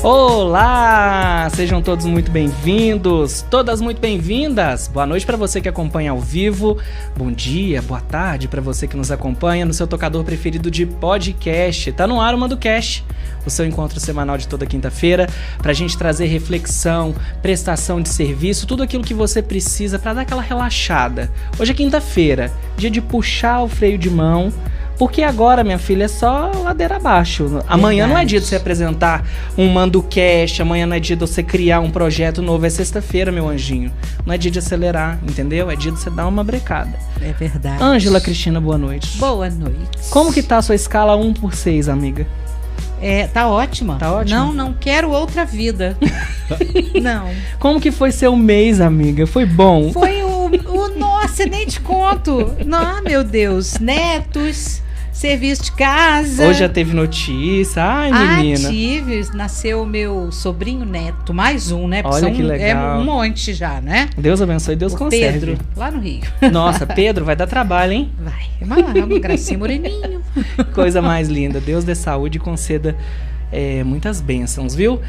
Olá! Sejam todos muito bem-vindos, todas muito bem-vindas. Boa noite para você que acompanha ao vivo. Bom dia, boa tarde para você que nos acompanha no seu tocador preferido de podcast. Tá no ar o MandoCast, o seu encontro semanal de toda quinta-feira, pra gente trazer reflexão, prestação de serviço, tudo aquilo que você precisa para dar aquela relaxada. Hoje é quinta-feira, dia de puxar o freio de mão, porque agora, minha filha, é só ladeira abaixo. Amanhã não é dia de você apresentar um MandoCast, amanhã não é dia de você criar um projeto novo, é sexta-feira, meu anjinho. Não é dia de acelerar, entendeu? É dia de você dar uma brecada. É verdade. Ângela Cristina, boa noite. Boa noite. Como que tá a sua escala 1/6, amiga? Tá ótima. Tá ótima? Não quero outra vida. Não. Como que foi seu mês, amiga? Foi bom? Foi nossa, nem te conto. Não, meu Deus. Netos, serviço de casa. Hoje já teve notícia. Ai, menina. Tive. Nasceu o meu sobrinho neto. Mais um, né? Olha que legal. É um monte já, né? Deus abençoe, Deus conserve. Pedro, lá no Rio. Nossa, Pedro, vai dar trabalho, hein? Vai. É uma gracinha, moreninho. Coisa mais linda. Deus dê saúde e conceda muitas bênçãos, viu?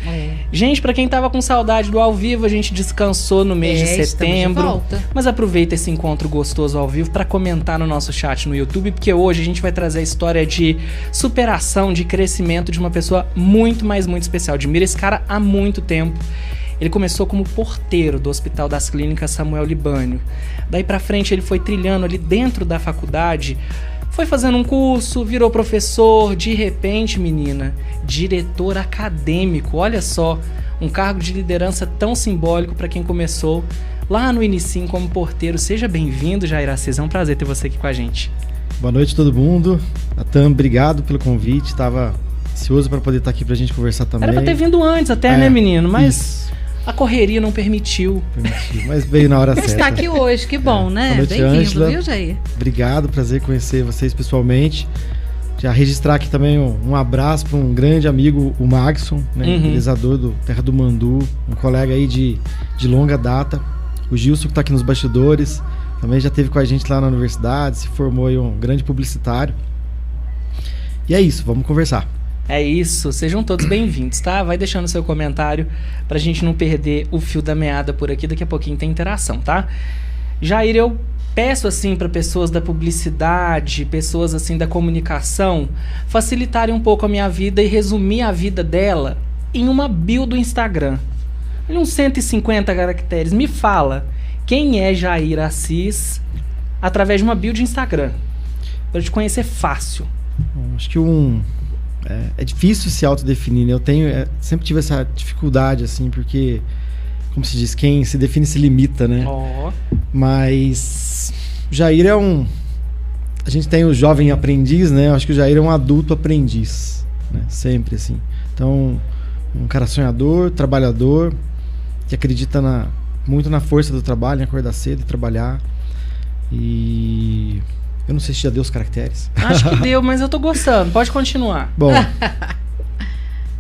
Gente, pra quem tava com saudade do ao vivo, a gente descansou no mês de setembro. De volta. Mas aproveita esse encontro gostoso ao vivo pra comentar no nosso chat no YouTube, porque hoje a gente vai trazer a história de superação, de crescimento de uma pessoa muito, mas muito especial. Admiro esse cara há muito tempo. Ele começou como porteiro do Hospital das Clínicas Samuel Libânio. Daí pra frente ele foi trilhando ali dentro da faculdade, foi fazendo um curso, virou professor, de repente, menina, diretor acadêmico. Olha só, um cargo de liderança tão simbólico para quem começou lá no inicinho como porteiro. Seja bem-vindo, Jair Assis, é um prazer ter você aqui com a gente. Boa noite a todo mundo. Natan, obrigado pelo convite, estava ansioso para poder estar aqui pra gente conversar também. Era pra ter vindo antes até, né, menino? Mas a correria não permitiu. Mas veio na hora certa. Está aqui hoje, que bom, né? Boa noite, Bem-vindo, Ângela. viu, Jair? Obrigado, prazer conhecer vocês pessoalmente. Já registrar aqui também um abraço para um grande amigo, o Magson, né, idealizador do Terra do Mandu, um colega aí de longa data. O Gilson, que está aqui nos bastidores, também já esteve com a gente lá na universidade, se formou aí um grande publicitário. E é isso, vamos conversar. É isso, sejam todos bem-vindos, tá? Vai deixando seu comentário pra gente não perder o fio da meada por aqui, daqui a pouquinho tem interação, tá? Jair, eu peço assim para pessoas da publicidade, pessoas assim da comunicação, facilitarem um pouco a minha vida e resumir a vida dela em uma bio do Instagram. Em uns 150 caracteres, me fala quem é Jair Assis através de uma bio de Instagram, pra eu te conhecer fácil. Bom, acho que é difícil se autodefinir, né? Eu sempre tive essa dificuldade, assim, porque, como se diz, quem se define se limita, né? Mas Jair a gente tem o jovem aprendiz, né? Eu acho que o Jair é um adulto aprendiz, né? Sempre, assim. Então, um cara sonhador, trabalhador, que acredita muito na força do trabalho, em acordar cedo e trabalhar. E eu não sei se já deu os caracteres. Acho que deu, mas eu tô gostando. Pode continuar. Bom,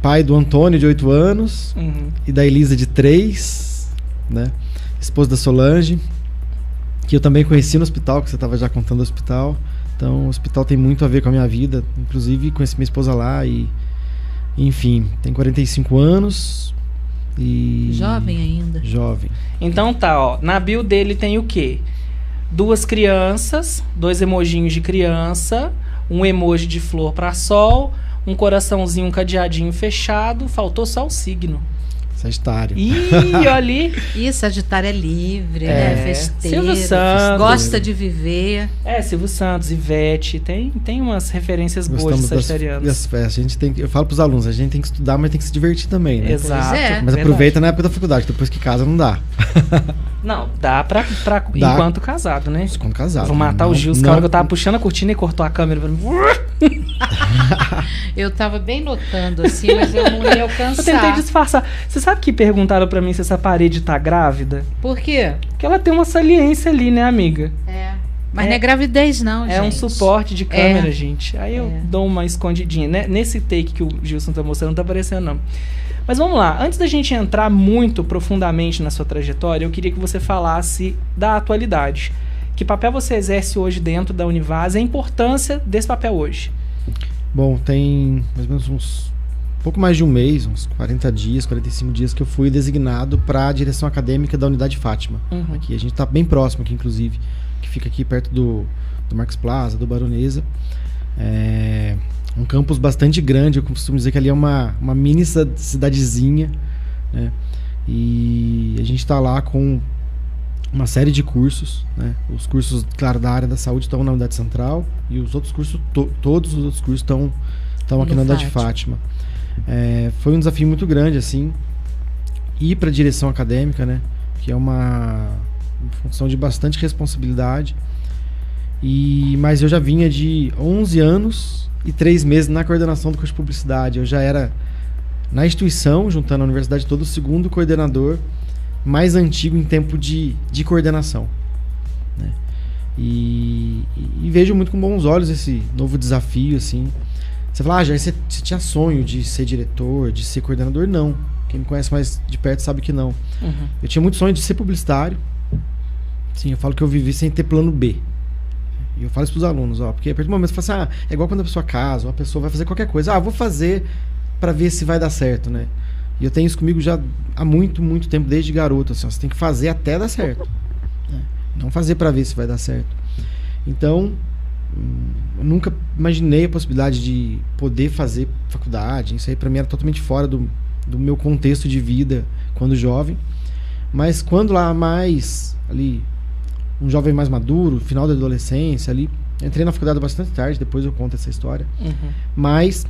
pai do Antônio, de 8 anos, e da Elisa, de 3, né? Esposa da Solange, que eu também conheci no hospital, que você estava já contando do hospital. Então, o hospital tem muito a ver com a minha vida. Inclusive, conheci minha esposa lá e... Enfim, tem 45 anos e... Jovem ainda. Jovem. Então tá, ó. Na bio dele tem o quê? 2 crianças, 2 emojinhos de criança, um emoji de flor para sol, um coraçãozinho, um cadeadinho fechado, faltou só o signo. Sagitário. Ih, olha ali. E Sagitário é livre, né? Festeiro. Silvio Santos. Gosta de viver. Silvio Santos, Ivete, tem umas referências boas de sagitarianos. Das festas. Eu falo pros alunos, a gente tem que estudar, mas tem que se divertir também, né? Exato. Pois é. Mas aproveita na época da faculdade, depois que casa não dá. Não, dá pra enquanto casado, né? Enquanto casado. Vou matar o Gil, que a hora que eu tava puxando a cortina e cortou a câmera. Eu tava bem notando assim, mas eu não ia alcançar. Eu tentei disfarçar. Você sabe que perguntaram pra mim se essa parede tá grávida? Por quê? Porque ela tem uma saliência ali, né, amiga? Mas não é gravidez, não, gente. É um suporte de câmera, gente. Aí eu dou uma escondidinha. Né? Nesse take que o Gilson tá mostrando, não tá aparecendo, não. Mas vamos lá. Antes da gente entrar muito profundamente na sua trajetória, eu queria que você falasse da atualidade. Que papel você exerce hoje dentro da Univaz e a importância desse papel hoje? Bom, tem mais ou menos uns pouco mais de um mês, uns 40 dias, 45 dias, que eu fui designado para a direção acadêmica da Unidade Fátima. Aqui, a gente está bem próximo aqui, inclusive, que fica aqui perto do Marcos Plaza, do Baronesa. É um campus bastante grande, eu costumo dizer que ali é uma mini cidadezinha, né? E a gente está lá com uma série de cursos, né? Os cursos, claro, da área da saúde estão na Unidade Central e os outros cursos, todos os outros cursos estão aqui na Unidade Fátima. Foi um desafio muito grande, assim, ir para a direção acadêmica, né? Que é uma função de bastante responsabilidade. Mas eu já vinha de 11 anos e 3 meses na coordenação do curso de publicidade. Eu já era, na instituição, juntando a universidade toda, o segundo coordenador mais antigo em tempo de coordenação, né? E vejo muito com bons olhos esse novo desafio, assim. Você fala, Jair, você tinha sonho de ser diretor, de ser coordenador? Não. Quem me conhece mais de perto sabe que não. Eu tinha muito sonho de ser publicitário. Sim, eu falo que eu vivi sem ter plano B. E eu falo isso pros alunos, porque a partir do momento que você fala assim, é igual quando a pessoa casa, ou a pessoa vai fazer qualquer coisa. Vou fazer para ver se vai dar certo, né? E eu tenho isso comigo já há muito, muito tempo, desde garoto, assim, você tem que fazer até dar certo, né? Não fazer para ver se vai dar certo. Então, eu nunca imaginei a possibilidade de poder fazer faculdade. Isso aí para mim era totalmente fora do meu contexto de vida quando jovem. Mas quando lá mais ali, um jovem mais maduro, final da adolescência ali, entrei na faculdade bastante tarde, depois eu conto essa história. Mas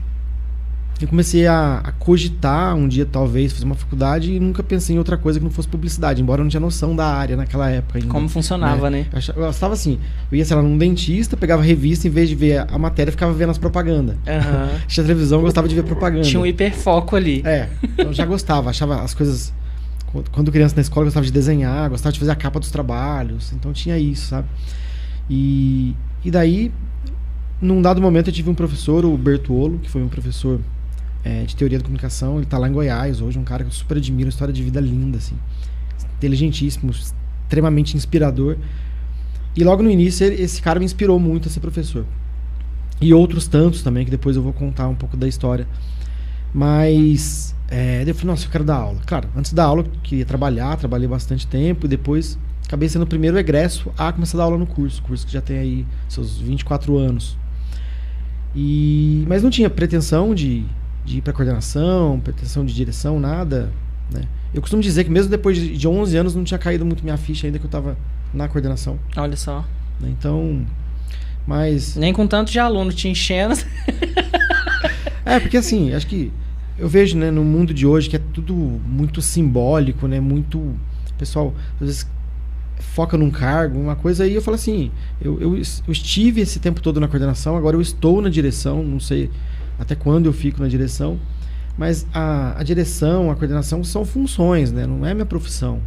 eu comecei a cogitar um dia talvez fazer uma faculdade e nunca pensei em outra coisa que não fosse publicidade, embora eu não tinha noção da área naquela época ainda. Como funcionava, né? Eu estava assim, eu ia, sei lá, num dentista, pegava a revista, em vez de ver a matéria, ficava vendo as propagandas. Tinha televisão, eu gostava de ver propaganda. Tinha um hiperfoco ali. Eu já gostava, achava as coisas... Quando criança na escola, eu gostava de desenhar, gostava de fazer a capa dos trabalhos, então tinha isso, sabe? E daí, num dado momento, eu tive um professor, o Bertuolo, que foi um professor de teoria da comunicação. Ele tá lá em Goiás hoje, um cara que eu super admiro, uma história de vida linda, assim, inteligentíssimo, extremamente inspirador. E logo no início, esse cara me inspirou muito a ser professor. E outros tantos também, que depois eu vou contar um pouco da história. Mas eu falei, nossa, eu quero dar aula. Claro, antes da aula eu queria trabalhei bastante tempo, e depois acabei sendo o primeiro egresso a começar a dar aula no curso que já tem aí seus 24 anos. Mas não tinha pretensão de ir para coordenação, pretensão de direção, nada, né? Eu costumo dizer que mesmo depois de 11 anos não tinha caído muito minha ficha ainda que eu estava na coordenação. Olha só. Então, mas... Nem com tanto de aluno te enchendo. Porque assim, acho que eu vejo, né, no mundo de hoje que é tudo muito simbólico, né, muito... Pessoal, às vezes foca num cargo, uma coisa, aí eu falo assim, eu estive esse tempo todo na coordenação, agora eu estou na direção, não sei até quando eu fico na direção, mas a direção, a coordenação são funções, né, não é minha profissão.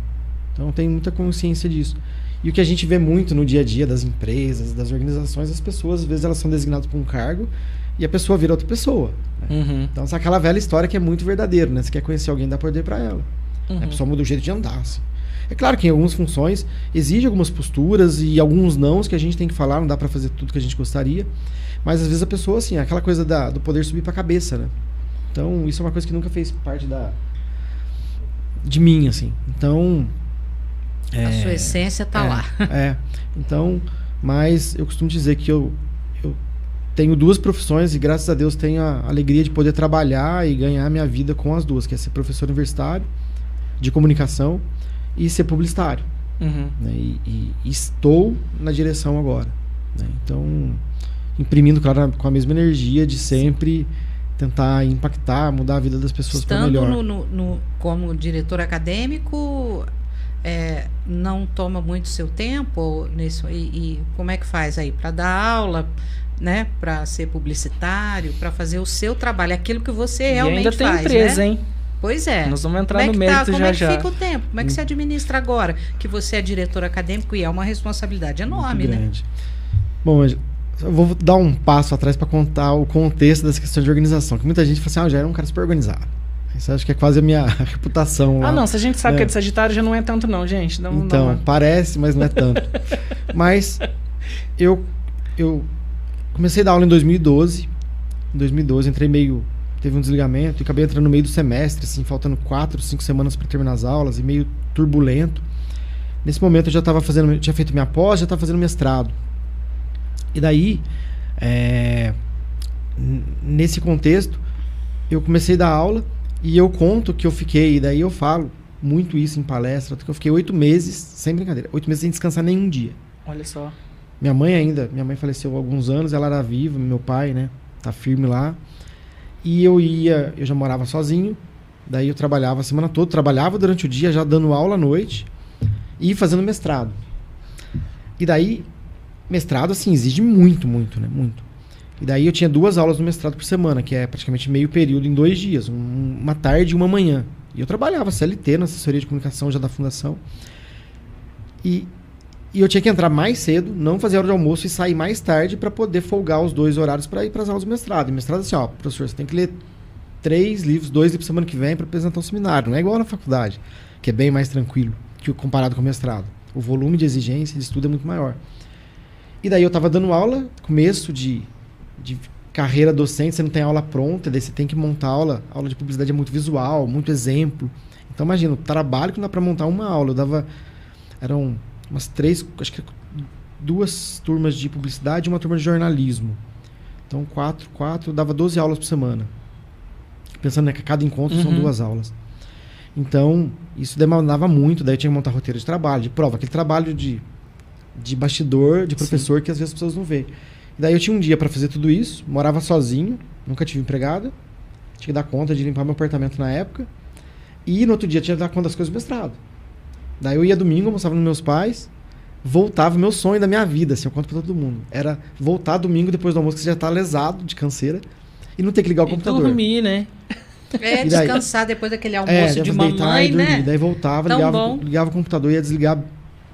Então eu tenho muita consciência disso. E o que a gente vê muito no dia a dia das empresas, das organizações, as pessoas, às vezes elas são designadas para um cargo e a pessoa vira outra pessoa, né? Então, é aquela velha história que é muito verdadeira, né? Você quer conhecer alguém, dá poder para ela. A pessoa muda o jeito de andar, assim. É claro que em algumas funções exige algumas posturas e alguns nãos que a gente tem que falar, não dá para fazer tudo que a gente gostaria, mas às vezes a pessoa, assim, aquela coisa do poder subir para a cabeça, né? Então, isso é uma coisa que nunca fez parte de mim, assim. Então... a sua essência tá lá. Então, mas eu costumo dizer que eu tenho 2 profissões e graças a Deus tenho a alegria de poder trabalhar e ganhar minha vida com as 2, que é ser professor universitário de comunicação e ser publicitário. Né? E estou na direção agora, né? Então, imprimindo, claro, com a mesma energia de sempre tentar impactar, mudar a vida das pessoas para melhor. Estando como diretor acadêmico... não toma muito seu tempo nisso, e como é que faz aí para dar aula, né, para ser publicitário, para fazer o seu trabalho, aquilo que você realmente faz, ainda tem empresa, né? hein? Pois é. Nós vamos entrar no mérito já. Como é que fica o tempo? Como é que você administra agora que você é diretor acadêmico e é uma responsabilidade enorme, muito grande, né? Bom, eu vou dar um passo atrás para contar o contexto dessa questão de organização, que muita gente fala assim, já era um cara super organizado. Isso acho que é quase a minha reputação lá. Não, se a gente sabe que é de Sagitário, já não é tanto não, gente. Então, parece, mas não é tanto. Mas eu comecei a dar aula em 2012. Em 2012, entrei meio teve um desligamento e acabei entrando no meio do semestre, assim, faltando 4, 5 semanas para terminar as aulas e meio turbulento. Nesse momento eu já estava fazendo, tinha feito minha pós, já estava fazendo mestrado. E daí, nesse contexto, eu comecei a dar aula e eu conto que eu fiquei, e daí eu falo muito isso em palestra, que eu fiquei 8 meses, sem brincadeira, 8 meses sem descansar nenhum dia. Olha só. Minha mãe faleceu há alguns anos, ela era viva, meu pai, né, tá firme lá. E eu já morava sozinho, daí eu trabalhava a semana toda, trabalhava durante o dia, já dando aula à noite e fazendo mestrado. E daí, mestrado, assim, exige muito, né, muito. E daí eu tinha 2 aulas no mestrado por semana, que é praticamente meio período em 2 dias, uma tarde e uma manhã. E eu trabalhava CLT na assessoria de comunicação já da fundação. E eu tinha que entrar mais cedo, não fazer hora de almoço e sair mais tarde para poder folgar os 2 horários para ir para as aulas do mestrado. E mestrado assim, ó, professor, você tem que ler 3 livros, 2 livros semana que vem para apresentar um seminário. Não é igual na faculdade, que é bem mais tranquilo que comparado com o mestrado. O volume de exigência de estudo é muito maior. E daí eu estava dando aula, começo de carreira docente, você não tem aula pronta, daí você tem que montar aula. A aula de publicidade é muito visual, muito exemplo. Então imagina, o trabalho que não dá para montar uma aula. Eram umas 3, acho que 2 turmas de publicidade e uma turma de jornalismo. Então 4, dava 12 aulas por semana. Pensando, né, que cada encontro são 2 aulas. Então, isso demandava muito, daí eu tinha que montar roteiro de trabalho, de prova, aquele trabalho de bastidor, de professor, sim, que às vezes as pessoas não veem. Daí eu tinha um dia para fazer tudo isso, morava sozinho, nunca tive empregado, tinha que dar conta de limpar meu apartamento na época, e no outro dia tinha que dar conta das coisas do mestrado. Daí eu ia domingo, almoçava nos meus pais, voltava, meu sonho da minha vida, assim, eu conto pra todo mundo, era voltar domingo depois do almoço, que você já tá lesado de canseira, e não ter que ligar o computador. Dormir, né? Descansar depois daquele almoço de mamãe, né? Daí voltava, ligava o computador e ia desligar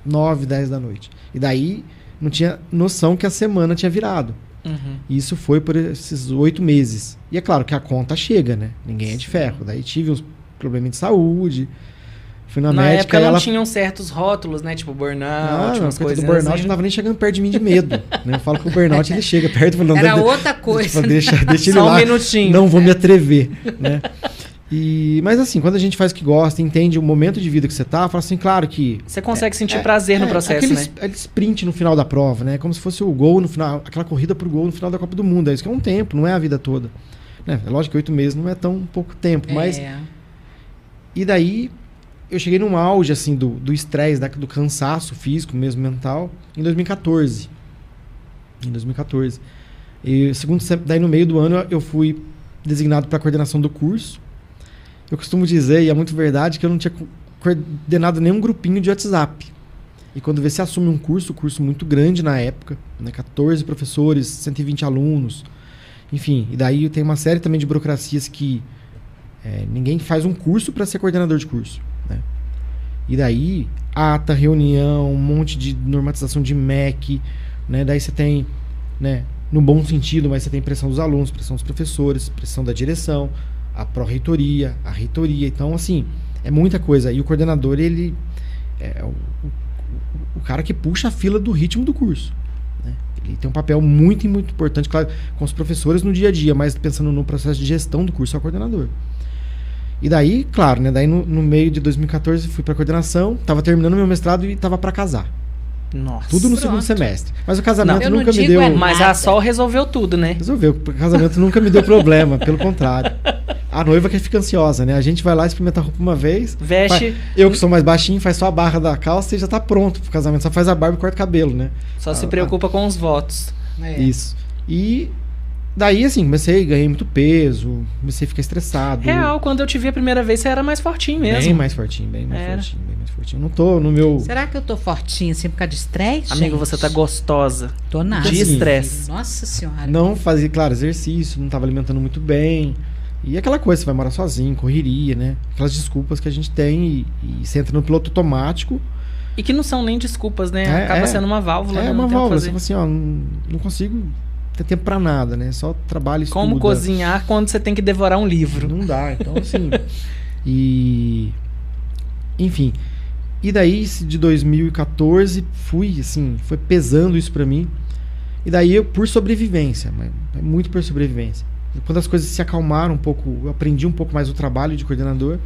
9, 10 da noite. E daí não tinha noção que a semana tinha virado. E isso foi por esses 8 meses. E é claro que a conta chega, né? Ninguém é de ferro. Daí tive uns problemas de saúde. Fui na médica. Na época não tinham certos rótulos, né? Tipo burnout, umas coisas do burnout assim. Não tava nem chegando perto de mim de medo. Né? Eu falo que o burnout ele chega perto. Falando, era outra coisa. Deixa ele só lá. Um minutinho. Não vou me atrever. Né? Mas assim, quando a gente faz o que gosta, entende o momento de vida que você tá, fala assim, claro que... Você consegue sentir prazer no processo, né? Aquele sprint no final da prova, né? Como se fosse o gol no final, aquela corrida pro gol no final da Copa do Mundo. É isso que é um tempo, não é a vida toda. Né? É lógico que 8 meses não é tão pouco tempo, mas... E daí... Eu cheguei num auge, assim, do estresse, do cansaço físico, mesmo mental, em 2014. E daí no meio do ano eu fui designado para a coordenação do curso. Eu costumo dizer, e é muito verdade, que eu não tinha coordenado nenhum grupinho de WhatsApp. E quando você assume um curso muito grande na época, né, 14 professores, 120 alunos, enfim. E daí tem uma série também de burocracias que ninguém faz um curso para ser coordenador de curso. Né? E daí, ata, reunião, um monte de normatização de MEC, né? Daí você tem, né, no bom sentido, mas você tem pressão dos alunos, pressão dos professores, pressão da direção, a pró-reitoria, a reitoria. Então, assim, é muita coisa. E o coordenador, ele é o cara que puxa a fila do ritmo do curso. Né? Ele tem um papel muito, muito importante, claro, com os professores no dia a dia, mas pensando no processo de gestão do curso, é o coordenador. E daí, claro, né? Daí no meio de 2014 fui pra coordenação, tava terminando meu mestrado e tava pra casar. Nossa. Tudo no segundo semestre. Mas o casamento nunca me deu... Mas a Sol resolveu tudo, né? Resolveu. O casamento nunca me deu problema, pelo contrário. A noiva que fica ansiosa, né? A gente vai lá experimentar a roupa uma vez. Veste. Eu que sou mais baixinho, faz só a barra da calça e já tá pronto pro casamento. Só faz a barba e corta o cabelo, né? Só se preocupa com os votos. Isso. E... Daí, assim, ganhei muito peso, comecei a ficar estressado. Real, quando eu te vi a primeira vez, você era mais fortinho mesmo. Bem mais fortinho. Eu não tô no meu... Será que eu tô fortinho assim por causa de estresse? Amigo, você tá gostosa. Tô nada. De estresse. Nossa senhora. Não fazia, claro, exercício, não tava alimentando muito bem. E aquela coisa, você vai morar sozinho, correria, né? Aquelas desculpas que a gente tem e você entra no piloto automático. E que não são nem desculpas, né? Acaba sendo uma válvula. É uma válvula. Você fala assim, ó, não consigo... ter tempo pra nada, né? Só trabalho e estudo. Como cozinhar quando você tem que devorar um livro? Não dá, então assim... Enfim. E daí, de 2014, foi pesando isso pra mim. E daí, por sobrevivência, muito por sobrevivência. Quando as coisas se acalmaram um pouco, eu aprendi um pouco mais o trabalho de coordenador.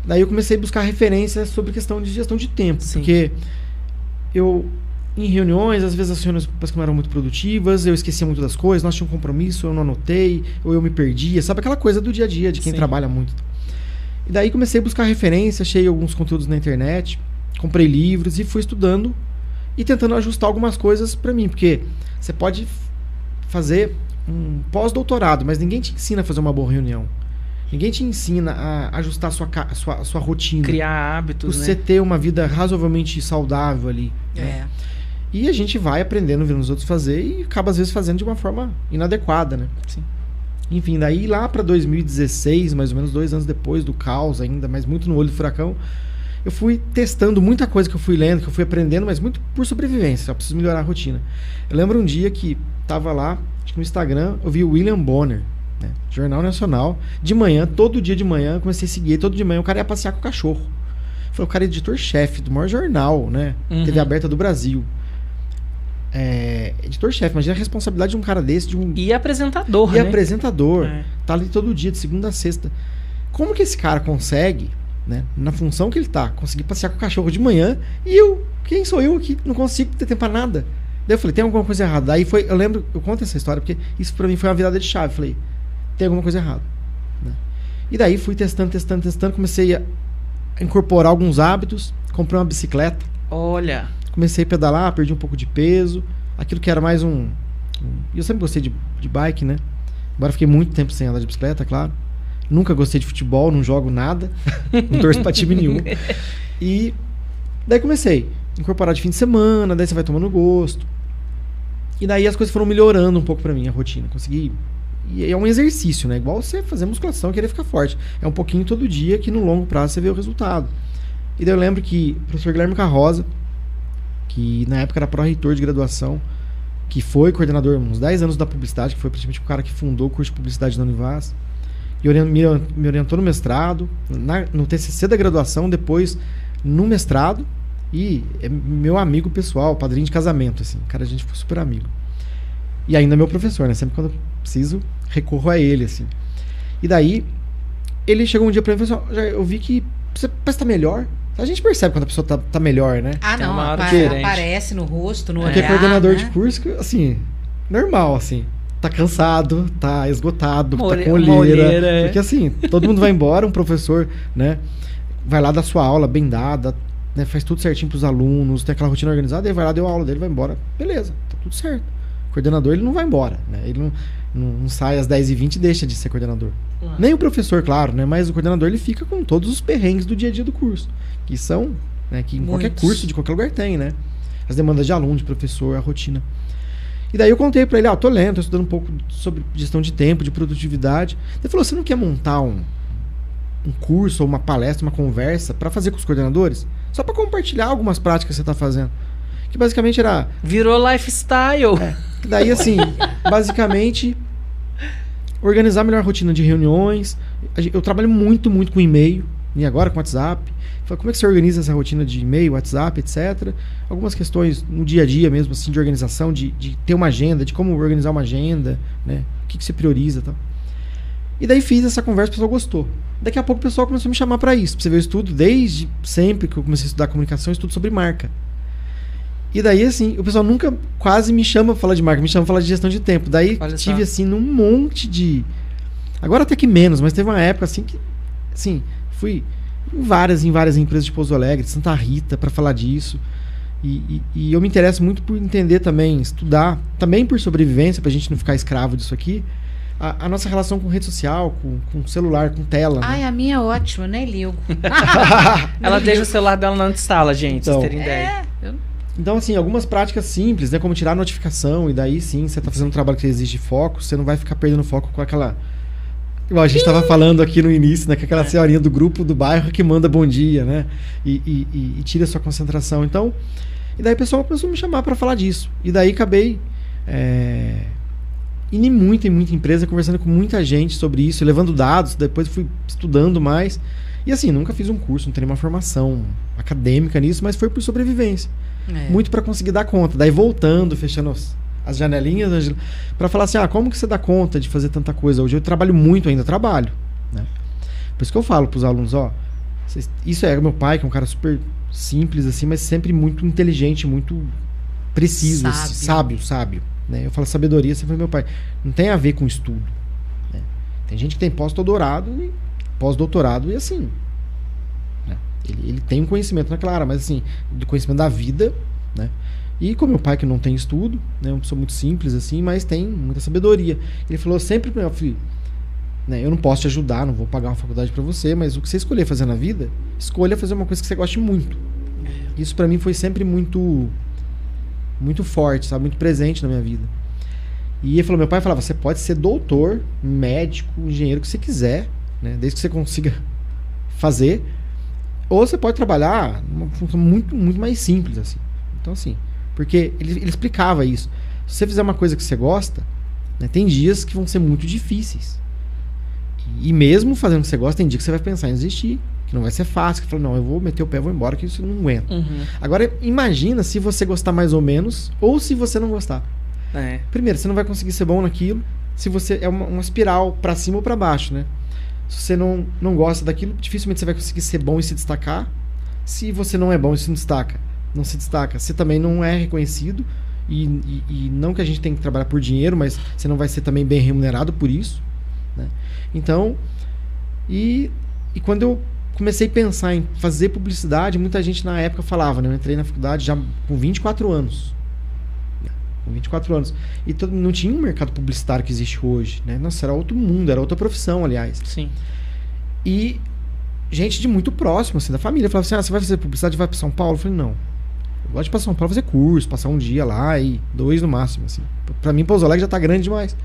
Daí eu comecei a buscar referências sobre questão de gestão de tempo. Sim. Porque eu, em reuniões, às vezes as reuniões não eram muito produtivas, eu esquecia muito das coisas, nós tínhamos um compromisso, eu não anotei, ou eu me perdia, sabe? Aquela coisa do dia a dia, de quem trabalha muito. E daí comecei a buscar referência, achei alguns conteúdos na internet, comprei livros e fui estudando e tentando ajustar algumas coisas para mim. Porque você pode fazer um pós-doutorado, mas ninguém te ensina a fazer uma boa reunião. Ninguém te ensina a ajustar a sua rotina. Criar hábitos, né? Você ter uma vida razoavelmente saudável ali. Né? E a gente vai aprendendo, vendo os outros fazer e acaba às vezes fazendo de uma forma inadequada, né? Sim. Enfim, daí lá para 2016, mais ou menos 2 anos depois do caos ainda, mas muito no olho do furacão, eu fui testando muita coisa que eu fui lendo, que eu fui aprendendo, mas muito por sobrevivência, só preciso melhorar a rotina. Eu lembro um dia que tava lá, acho que no Instagram, eu vi o William Bonner, né, Jornal Nacional, de manhã, todo dia de manhã, eu comecei a seguir, todo dia de manhã o cara ia passear com o cachorro. Foi o cara editor-chefe do maior jornal, né? TV aberta do Brasil. Editor-chefe, imagina a responsabilidade de um cara desse. E apresentador, né? E apresentador. Tá ali todo dia, de segunda a sexta. Como que esse cara consegue, né, na função que ele tá, conseguir passear com o cachorro de manhã e quem sou eu que não consigo ter tempo pra nada? Daí eu falei, tem alguma coisa errada. Daí eu lembro, eu conto essa história porque isso pra mim foi uma virada de chave. Falei, tem alguma coisa errada. Né? E daí fui testando, comecei a incorporar alguns hábitos, comprei uma bicicleta. Olha. Comecei a pedalar, perdi um pouco de peso. Aquilo que era mais eu sempre gostei de bike, né? Embora fiquei muito tempo sem andar de bicicleta, claro. Nunca gostei de futebol, não jogo nada. Não torço pra time nenhum. E daí comecei a incorporar de fim de semana, daí você vai tomando gosto. E daí as coisas foram melhorando um pouco pra mim, a rotina. Consegui. E é um exercício, né? Igual você fazer musculação e querer ficar forte. É um pouquinho todo dia que no longo prazo você vê o resultado. E daí eu lembro que o professor Guilherme Carroza, que na época era pró-reitor de graduação, que foi coordenador uns 10 anos da publicidade, que foi praticamente o cara que fundou o curso de publicidade da Univas, e me orientou no mestrado, no TCC da graduação, depois no mestrado, e é meu amigo pessoal, padrinho de casamento, assim, cara, a gente foi super amigo. E ainda meu professor, né? Sempre quando eu preciso, recorro a ele, assim. E daí, ele chegou um dia pra mim e falou assim, eu vi que você parece estar melhor. A gente percebe quando a pessoa tá melhor, né? Não, aparece no rosto, no olhar. Porque é coordenador, né? de curso, assim, normal, assim. Tá cansado, tá esgotado, tá com olheira. Porque assim, todo mundo vai embora, um professor, né? Vai lá dar sua aula bem dada, né, faz tudo certinho pros alunos, tem aquela rotina organizada, ele vai lá, deu a aula dele, vai embora. Beleza, tá tudo certo. O coordenador, ele não vai embora, né? Ele não sai às 10h20 e deixa de ser coordenador. Nem o professor, claro, né? Mas o coordenador, ele fica com todos os perrengues do dia a dia do curso. Que são, né? Que em qualquer curso, de qualquer lugar tem, né? As demandas de aluno, de professor, a rotina. E daí eu contei pra ele, tô lendo, tô estudando um pouco sobre gestão de tempo, de produtividade. Ele falou, você não quer montar um curso, ou uma palestra, uma conversa pra fazer com os coordenadores? Só pra compartilhar algumas práticas que você tá fazendo. Que basicamente era... Virou lifestyle. Daí, assim, basicamente, organizar melhor a rotina de reuniões. Eu trabalho muito com e-mail, e agora com WhatsApp. Falei, como é que você organiza essa rotina de e-mail, WhatsApp, etc. Algumas questões no dia a dia mesmo, assim, de organização, de ter uma agenda, de como organizar uma agenda, né? O que você prioriza e tal. E daí fiz essa conversa, o pessoal gostou. Daqui a pouco o pessoal começou a me chamar para isso. Pra você ver, eu estudo desde sempre que eu comecei a estudar comunicação, eu estudo sobre marca. E daí, assim, o pessoal nunca quase me chama pra falar de marca, me chama pra falar de gestão de tempo. Daí tive, assim, num monte de... Agora até que menos, mas teve uma época, assim, que... Assim, fui em várias empresas de Pouso Alegre, de Santa Rita, pra falar disso. E eu me interesso muito por entender também, estudar, também por sobrevivência, pra gente não ficar escravo disso aqui, a nossa relação com rede social, com celular, com tela. Ai, né? A minha é ótima, nem ligo. Ela deixa o celular dela na antessala, gente, então, vocês terem ideia. Então, assim, algumas práticas simples, né? Como tirar a notificação, e daí sim, você tá fazendo um trabalho que exige foco, você não vai ficar perdendo foco com aquela... Igual a gente tava falando aqui no início, né? Que aquela senhorinha do grupo do bairro que manda bom dia, né? E tira a sua concentração. Então, e daí o pessoal começou a me chamar para falar disso. E daí acabei indo em muita empresa, conversando com muita gente sobre isso, levando dados, depois fui estudando mais. E assim, nunca fiz um curso, não tenho nenhuma formação acadêmica nisso, mas foi por sobrevivência. Muito para conseguir dar conta. Daí voltando, fechando as janelinhas, para falar assim, como que você dá conta de fazer tanta coisa? Hoje eu trabalho muito ainda, trabalho, né? Por isso que eu falo pros alunos, isso é meu pai, que é um cara super simples, assim, mas sempre muito inteligente, muito preciso, sábio, né? Eu falo sabedoria, sempre foi meu pai. Não tem a ver com estudo, né? Tem gente que tem pós-doutorado e assim, né? Ele tem um conhecimento, não é claro, mas assim, do conhecimento da vida, né? E com meu pai, que não tem estudo, né? Uma pessoa muito simples, assim, mas tem muita sabedoria. Ele falou sempre pro meu filho, né? Eu não posso te ajudar, não vou pagar uma faculdade pra você, mas o que você escolher fazer na vida, escolha fazer uma coisa que você goste muito. Isso pra mim foi sempre muito forte, sabe? Muito presente na minha vida. E ele falou, meu pai falava, você pode ser doutor, médico, engenheiro, o que você quiser, né? Desde que você consiga fazer. Ou você pode trabalhar numa função muito, muito mais simples, assim. Então, assim, porque ele explicava isso. Se você fizer uma coisa que você gosta, né, tem dias que vão ser muito difíceis. E mesmo fazendo o que você gosta, tem dia que você vai pensar em desistir, que não vai ser fácil, que você fala, não, eu vou meter o pé, vou embora, que isso eu não aguento. Agora, imagina se você gostar mais ou menos, ou se você não gostar. Primeiro, você não vai conseguir ser bom naquilo, se você é uma espiral pra cima ou pra baixo, né? Se você não gosta daquilo, dificilmente você vai conseguir ser bom e se destacar. Se você não é bom e se não se destaca, você também não é reconhecido, e não que a gente tenha que trabalhar por dinheiro, mas você não vai ser também bem remunerado por isso, né? Então, e quando eu comecei a pensar em fazer publicidade, muita gente na época falava, né? Eu entrei na faculdade já com 24 anos. Com 24 anos. E não tinha um mercado publicitário que existe hoje, né? Nossa, era outro mundo, era outra profissão, aliás. Sim. E gente de muito próximo, assim, da família. Falava assim, você vai fazer publicidade, vai para São Paulo? Eu falei, não. Eu gosto de ir pra São Paulo fazer curso, passar um dia lá e 2 no máximo, assim. Pra mim, Pouso Alegre já tá grande demais.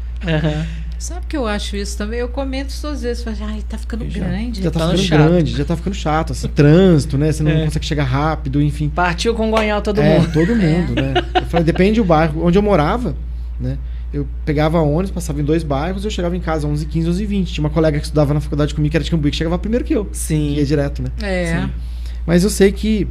Sabe que eu acho isso também? Eu comento isso às vezes, falo, tá ficando grande. Já tá ficando grande, já tá ficando chato, assim, trânsito, né? Você não consegue chegar rápido, enfim. Partiu com Congonhal todo mundo. Todo mundo, né? Eu falei, depende do bairro. Onde eu morava, né? Eu pegava ônibus, passava em 2 bairros, eu chegava em casa 11h15, 11h20. Tinha uma colega que estudava na faculdade comigo, que era de Cambuí, que chegava primeiro que eu. Sim. Que ia direto, né? Sim. Mas eu sei que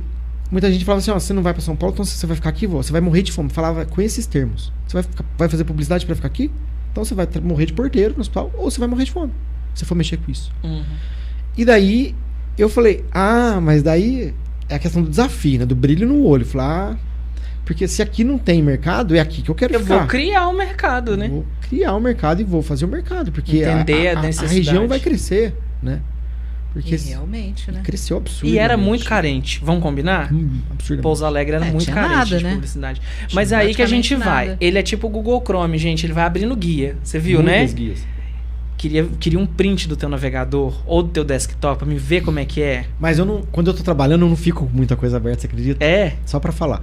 muita gente falava assim, você não vai pra São Paulo, então você vai ficar aqui, você vai morrer de fome. Falava com esses termos. Você vai fazer publicidade pra ficar aqui? Então você vai morrer de porteiro no hospital, ou você vai morrer de fome, se você for mexer com isso. E daí, eu falei, mas daí é a questão do desafio, né? Do brilho no olho. Eu falei, porque se aqui não tem mercado, é aqui que eu quero ficar. Eu vou criar o mercado, né? Vou criar o mercado e vou fazer o mercado, porque a região vai crescer, né? Porque realmente, né? Cresceu absurdo. E era muito carente, vamos combinar? Absurdamente. Pouso Alegre era muito carente de publicidade. Mas aí que a gente vai. Ele é tipo o Google Chrome, gente. Ele vai abrindo guia. Você viu, muitas né? Guias. Queria um print do teu navegador ou do teu desktop pra me ver como é que é. Mas quando eu tô trabalhando, eu não fico com muita coisa aberta, você acredita? Só pra falar.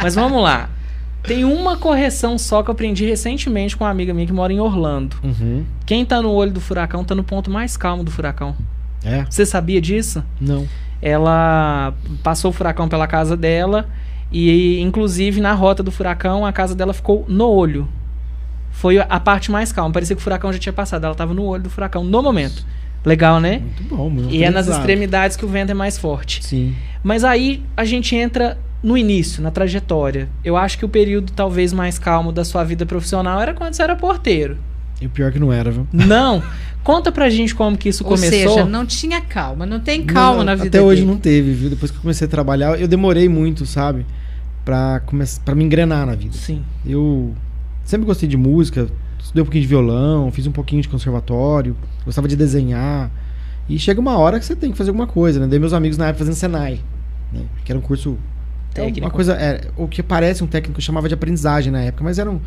Mas vamos lá. Tem uma correção só que eu aprendi recentemente com uma amiga minha que mora em Orlando. Quem tá no olho do furacão tá no ponto mais calmo do furacão. Você sabia disso? Não. Ela passou o furacão pela casa dela e, inclusive, na rota do furacão, a casa dela ficou no olho. Foi a parte mais calma. Parecia que o furacão já tinha passado. Ela tava no olho do furacão no momento. Legal, né? Muito bom. Muito e é nas extremidades que o vento é mais forte. Sim. Mas aí a gente entra no início, na trajetória. Eu acho que o período talvez mais calmo da sua vida profissional era quando você era porteiro. E o pior que não era, viu? Não. Conta pra gente como que isso começou. Ou seja, não tinha calma, não tem calma na vida até hoje não teve, viu? Depois que eu comecei a trabalhar, eu demorei muito, sabe? Pra me engrenar na vida. Sim. Eu sempre gostei de música, estudei um pouquinho de violão, fiz um pouquinho de conservatório, gostava de desenhar. E chega uma hora que você tem que fazer alguma coisa, né? Daí meus amigos na época fazendo Senai, né? Que era um curso... técnico. Uma coisa, o que parece um técnico, eu chamava de aprendizagem na época, mas eram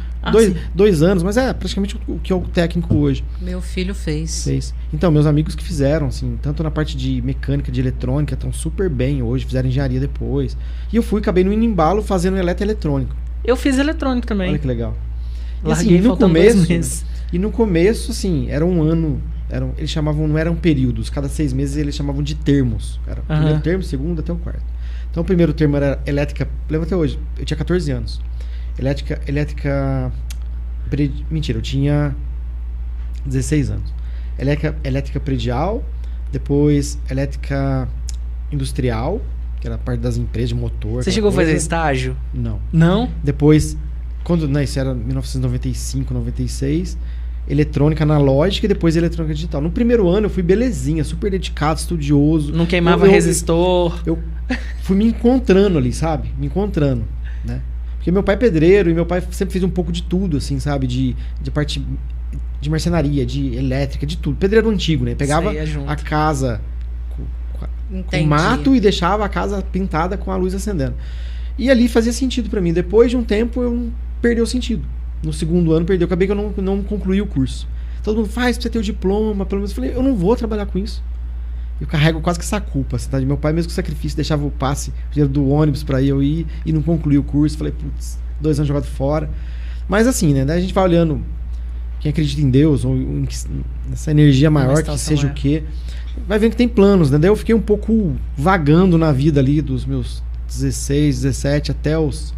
2 anos, mas é praticamente o que é o técnico hoje. Meu filho fez. Então, meus amigos que fizeram, assim, tanto na parte de mecânica, de eletrônica, estão super bem hoje, fizeram engenharia depois. E eu acabei no embalo fazendo eletroeletrônico. Eu fiz eletrônico também. Olha que legal. E, larguei assim, faltando 2 meses. E no começo, assim, era um ano... eles chamavam, não eram períodos, cada 6 meses eles chamavam de termos. Era o primeiro termo, segundo até o quarto. Então o primeiro termo era elétrica, lembra até hoje, eu tinha 14 anos. Mentira, eu tinha 16 anos. Elétrica predial, depois elétrica industrial, que era a parte das empresas de motor. Você chegou a fazer estágio? Não. Não? Depois quando, né, isso era 1995, 96, eletrônica analógica e depois eletrônica digital. No primeiro ano eu fui belezinha, super dedicado, estudioso. Não queimava resistor. Eu fui me encontrando ali, sabe? Me encontrando, né? Porque meu pai é pedreiro e meu pai sempre fez um pouco de tudo, assim, sabe? De parte de marcenaria, de elétrica, de tudo. Pedreiro antigo, né? Pegava a casa com mato e deixava a casa pintada com a luz acendendo. E ali fazia sentido pra mim. Depois de um tempo eu perdi o sentido. No segundo ano perdeu. Acabei que eu não concluí o curso. Todo mundo faz pra você ter o diploma, pelo menos. Eu falei, eu não vou trabalhar com isso. Eu carrego quase que essa culpa. Assim, tá? Meu pai, mesmo com sacrifício, deixava o passe, o dinheiro do ônibus pra eu ir e não concluí o curso. Falei, putz, 2 anos jogado fora. Mas assim, né? Daí a gente vai olhando quem acredita em Deus, ou nessa energia maior, que seja o quê. Vai vendo que tem planos, né? Daí eu fiquei um pouco vagando na vida ali dos meus 16, 17 até os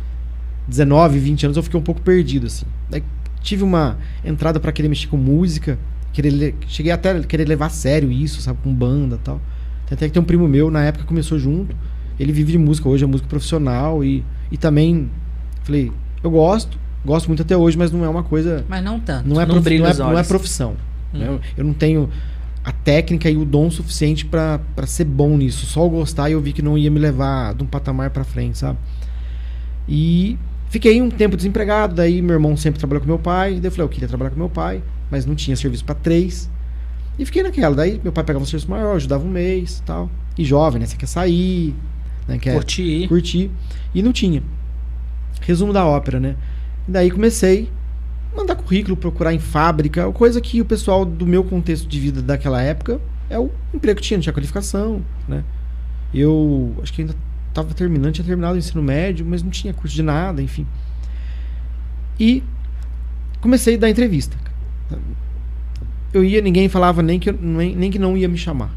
19, 20 anos, eu fiquei um pouco perdido, assim. Daí tive uma entrada pra querer mexer com música, cheguei até a querer levar a sério isso, sabe, com banda e tal. Até que tem um primo meu, na época começou junto, ele vive de música hoje, é música profissional e também, falei, eu gosto muito até hoje, mas não é uma coisa... Mas não tanto. Não é profissão. Né? Eu não tenho a técnica e o dom suficiente pra ser bom nisso. Só eu gostar e eu vi que não ia me levar de um patamar pra frente, sabe? E fiquei um tempo desempregado, daí meu irmão sempre trabalhou com meu pai, daí eu falei, eu queria trabalhar com meu pai, mas não tinha serviço pra 3. E fiquei naquela, daí meu pai pegava um serviço maior, ajudava um mês e tal. E jovem, né? Você quer sair, né? Quer curtir. E não tinha. Resumo da ópera, né? E daí comecei a mandar currículo, procurar em fábrica, coisa que o pessoal do meu contexto de vida daquela época é o emprego que tinha, não tinha qualificação, né? Eu acho que ainda tinha terminado o ensino médio, mas não tinha curso de nada, enfim. E comecei a dar entrevista. Ninguém falava nem que não ia me chamar.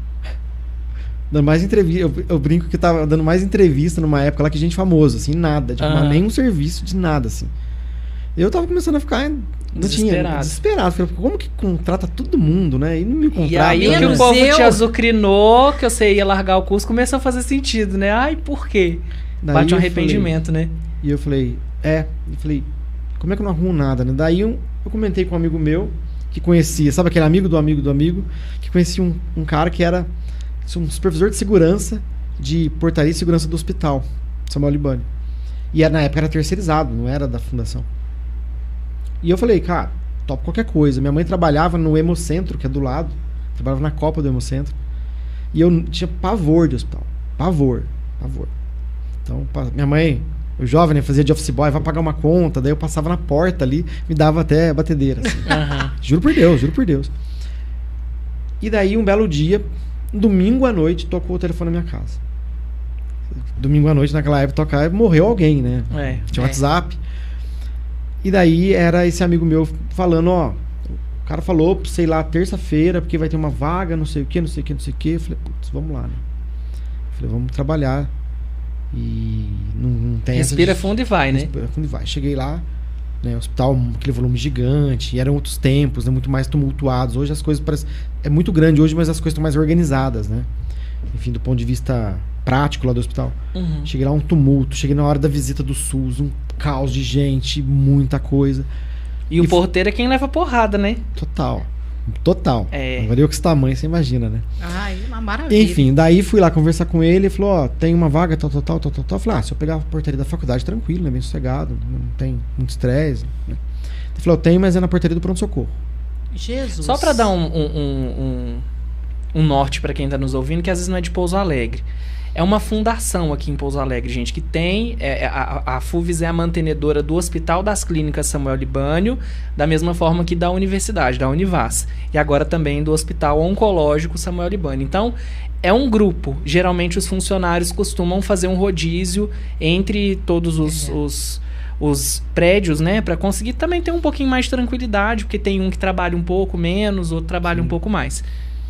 Dando mais entrevista, eu brinco que tava dando mais entrevista numa época lá que gente famosa, assim, nada, de nenhum serviço de nada, assim. Eu tava começando a ficar desesperado. Falei, como que contrata todo mundo, né? E não me contrata. E aí que o povo te azucrinou, que você ia largar o curso, começou a fazer sentido, né? Ai, por quê? Bate um arrependimento, né? E eu falei, como é que eu não arrumo nada, né? Daí eu comentei com um amigo meu, que conhecia, sabe aquele amigo do amigo do amigo, que conhecia um cara que era um supervisor de segurança, de portaria e segurança do hospital, Samuel Libânio. E na época era terceirizado, não era da fundação. E eu falei, cara, topo qualquer coisa. Minha mãe trabalhava no Hemocentro, que é do lado. Trabalhava na Copa do Hemocentro. E eu tinha pavor de hospital. Pavor. Então, minha mãe, eu jovem, né, fazia de office boy, vai pagar uma conta. Daí eu passava na porta ali, me dava até batedeira. Assim. Juro por Deus. E daí, um belo dia, domingo à noite, tocou o telefone na minha casa. Domingo à noite, naquela época, tocar, morreu alguém, né? Tinha WhatsApp. E daí era esse amigo meu falando, o cara falou, sei lá, terça-feira, porque vai ter uma vaga, não sei o que. Eu falei, putz, vamos lá, né? Eu falei, vamos trabalhar. E não tem Respira fundo e vai, né? Respira fundo e vai. Cheguei lá, né? Hospital, aquele volume gigante, e eram outros tempos, né? Muito mais tumultuados. Hoje as coisas parecem... É muito grande hoje, mas as coisas estão mais organizadas, né? Enfim, do ponto de vista prático lá do hospital. Cheguei lá, um tumulto. Cheguei na hora da visita do SUS, um caos de gente, muita coisa. E o porteiro é quem leva porrada, né? Total. Agora eu que sou tamanho, você imagina, né? Ai, uma maravilha. Enfim, daí fui lá conversar com ele, ele falou, tem uma vaga, tal. Eu falei, se eu pegar a portaria da faculdade, tranquilo, né? Bem sossegado, não tem muito estresse, né? Ele falou, tem, mas é na portaria do pronto-socorro. Jesus. Só pra dar um norte pra quem tá nos ouvindo, que às vezes não é de Pouso Alegre. É uma fundação aqui em Pouso Alegre, gente, que tem... a FUVES é a mantenedora do Hospital das Clínicas Samuel Libânio, da mesma forma que da universidade, da Univas. E agora também do Hospital Oncológico Samuel Libânio. Então, é um grupo. Geralmente, os funcionários costumam fazer um rodízio entre todos os prédios, né? Para conseguir também ter um pouquinho mais de tranquilidade, porque tem um que trabalha um pouco menos, outro trabalha um pouco mais.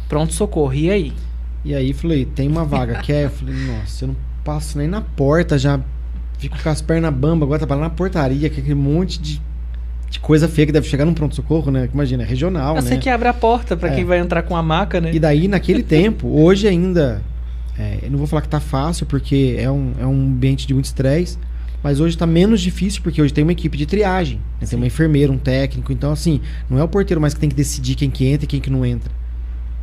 Pronto-socorro. E aí? E aí falei, tem uma vaga, quer? Eu falei, nossa, eu não passo nem na porta, já fico com as pernas bambas, agora trabalhando na portaria, que é aquele monte de coisa feia que deve chegar num pronto-socorro, né? Imagina, é regional, né? Você que abre a porta pra quem vai entrar com a maca, né? E daí, naquele tempo, hoje ainda, eu não vou falar que tá fácil, porque é um ambiente de muito estresse, Mas hoje está menos difícil, porque hoje tem uma equipe de triagem, né? Tem uma enfermeira, um técnico. Então, assim, não é o porteiro mais que tem que decidir quem que entra e quem que não entra,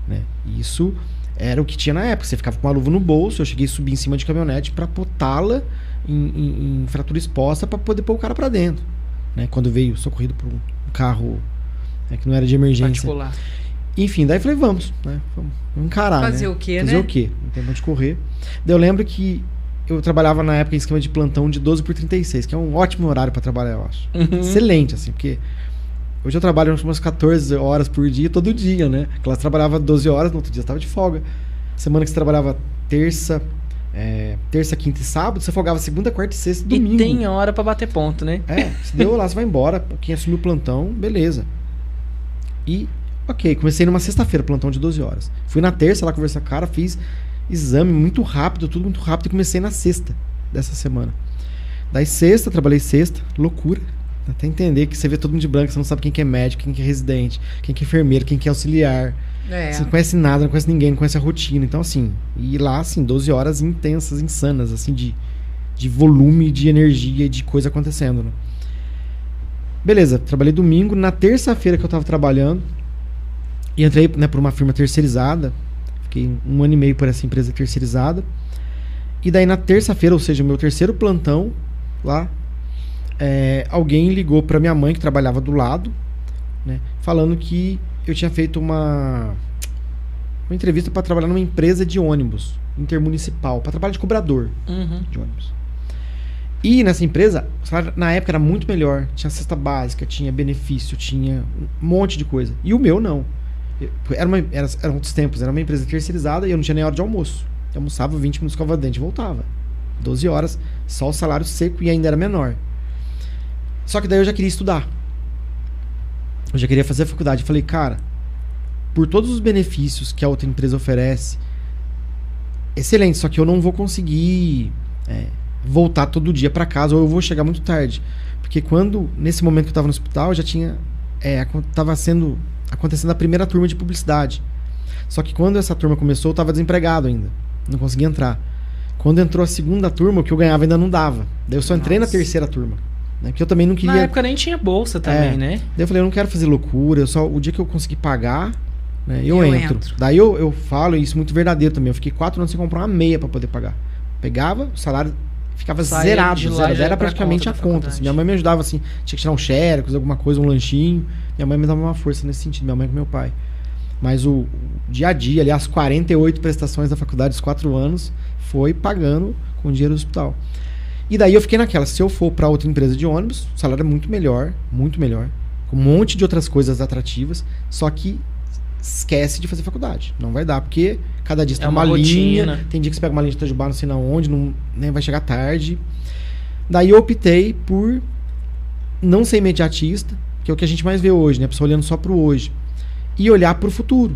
né? Isso era o que tinha na época. Você ficava com uma luva no bolso, eu cheguei a subir em cima de caminhonete para potá-la em fratura exposta para poder pôr o cara para dentro, né? Quando veio socorrido por um carro, né, que não era de emergência. Particular. Enfim, daí falei, vamos, né? Vamos encarar, Fazer, né? O quê, Fazer, né? O quê? Não tem pra onde correr. Daí eu lembro que eu trabalhava na época em esquema de plantão de 12/36, que é um ótimo horário pra trabalhar, eu acho. Excelente, assim, porque hoje eu trabalho umas 14 horas por dia, todo dia, né? Aquela você trabalhava 12 horas, no outro dia você tava de folga. Semana que você trabalhava terça, quinta e sábado, você folgava segunda, quarta e sexta e domingo. E tem hora pra bater ponto, né? Se deu lá, você vai embora. Quem assumiu o plantão, beleza. E, ok, comecei numa sexta-feira, plantão de 12 horas. Fui na terça lá conversar com o cara, fiz exame muito rápido, tudo muito rápido, e comecei na sexta dessa semana. Daí sexta, trabalhei sexta, loucura. Até entender que você vê todo mundo de branco, você não sabe quem que é médico, quem que é residente, quem que é enfermeiro, quem que é auxiliar. Você não conhece nada, não conhece ninguém, não conhece a rotina. Então, assim, e lá, assim, 12 horas intensas, insanas, assim, de volume, de energia, de coisa acontecendo, né? Beleza, trabalhei domingo. Na terça-feira que eu tava trabalhando, e entrei, né, por uma firma terceirizada. Fiquei 1 ano e meio por essa empresa terceirizada. E daí na terça-feira, ou seja, o meu terceiro plantão lá, alguém ligou pra minha mãe, que trabalhava do lado, né, falando que eu tinha feito uma entrevista para trabalhar numa empresa de ônibus intermunicipal, para trabalhar de cobrador de ônibus. E nessa empresa, o salário na época era muito melhor. Tinha cesta básica, tinha benefício, tinha um monte de coisa. E o meu não. Eram outros tempos, era uma empresa terceirizada e eu não tinha nem hora de almoço. Eu almoçava 20 minutos, escovava dente e voltava. 12 horas, só o salário seco e ainda era menor. Só que daí eu já queria estudar. Eu já queria fazer a faculdade. Eu falei, cara, por todos os benefícios que a outra empresa oferece, excelente, só que eu não vou conseguir voltar todo dia para casa, ou eu vou chegar muito tarde. Porque nesse momento que eu tava no hospital, já tinha tava acontecendo a primeira turma de publicidade. Só que quando essa turma começou, eu tava desempregado ainda. Não conseguia entrar. Quando entrou a segunda turma, o que eu ganhava ainda não dava. Daí eu só entrei na terceira turma. Né? Porque eu também não queria... Na época nem tinha bolsa também, né? Daí eu falei, eu não quero fazer loucura. O dia que eu conseguir pagar, né, eu entro. Daí eu falo isso muito verdadeiro também. Eu fiquei 4 anos sem comprar uma meia pra poder pagar. Pegava, o salário ficava zerado. Era praticamente a conta. Assim. Minha mãe me ajudava assim. Tinha que tirar um xerox, alguma coisa, um lanchinho. Minha mãe me dava uma força nesse sentido. Minha mãe com meu pai. Mas o dia a dia, ali, as 48 prestações da faculdade, os 4 anos, foi pagando com o dinheiro do hospital. E daí eu fiquei naquela, se eu for para outra empresa de ônibus, o salário é muito melhor, com um monte de outras coisas atrativas, só que esquece de fazer faculdade. Não vai dar, porque cada dia você tem uma linha, tem dia que você pega uma linha de Itajubá, não sei na onde, nem vai chegar tarde. Daí eu optei por não ser imediatista, que é o que a gente mais vê hoje, né? A pessoa olhando só pro hoje. E olhar pro futuro.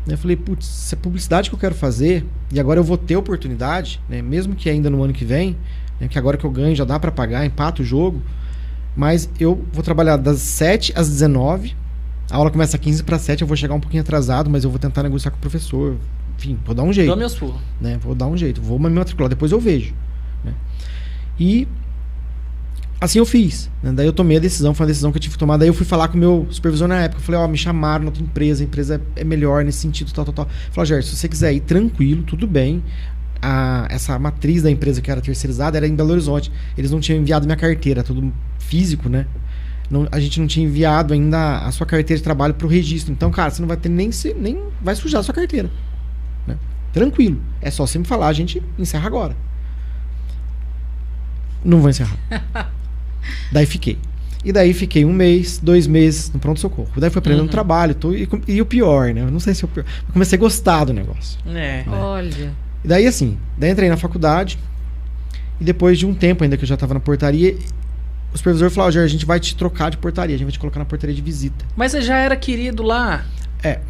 Eu falei, putz, se a publicidade que eu quero fazer, e agora eu vou ter oportunidade, né? Mesmo que ainda no ano que vem, né? Que agora que eu ganho já dá pra pagar, empata o jogo, mas eu vou trabalhar das 7 às 19, a aula começa às 15 para 7, eu vou chegar um pouquinho atrasado, mas eu vou tentar negociar com o professor, enfim, vou dar um jeito. Dou meus pulos. Né? Vou dar um jeito, vou me matricular, depois eu vejo. Né? E assim eu fiz, né? Daí eu tomei a decisão, foi uma decisão que eu tive que tomar. Daí eu fui falar com o meu supervisor na época. Eu falei, me chamaram na outra empresa, a empresa é melhor nesse sentido, tal. Falei, Gerson, se você quiser ir tranquilo, tudo bem. Essa matriz da empresa que era terceirizada era em Belo Horizonte. Eles não tinham enviado minha carteira, tudo físico, né? A gente não tinha enviado ainda a sua carteira de trabalho pro registro. Então, cara, você não vai ter nem vai sujar a sua carteira. Né? Tranquilo. É só você me falar, a gente encerra agora. Não vou encerrar. Daí fiquei. E daí fiquei 1 mês, 2 meses no pronto-socorro. Daí fui aprendendo trabalho. E o pior, né? Eu não sei se é o pior. Eu comecei a gostar do negócio. Né? Olha. E daí assim, entrei na faculdade. E depois de um tempo ainda que eu já estava na portaria, o supervisor falou, a gente vai te trocar de portaria. A gente vai te colocar na portaria de visita. Mas você já era querido lá.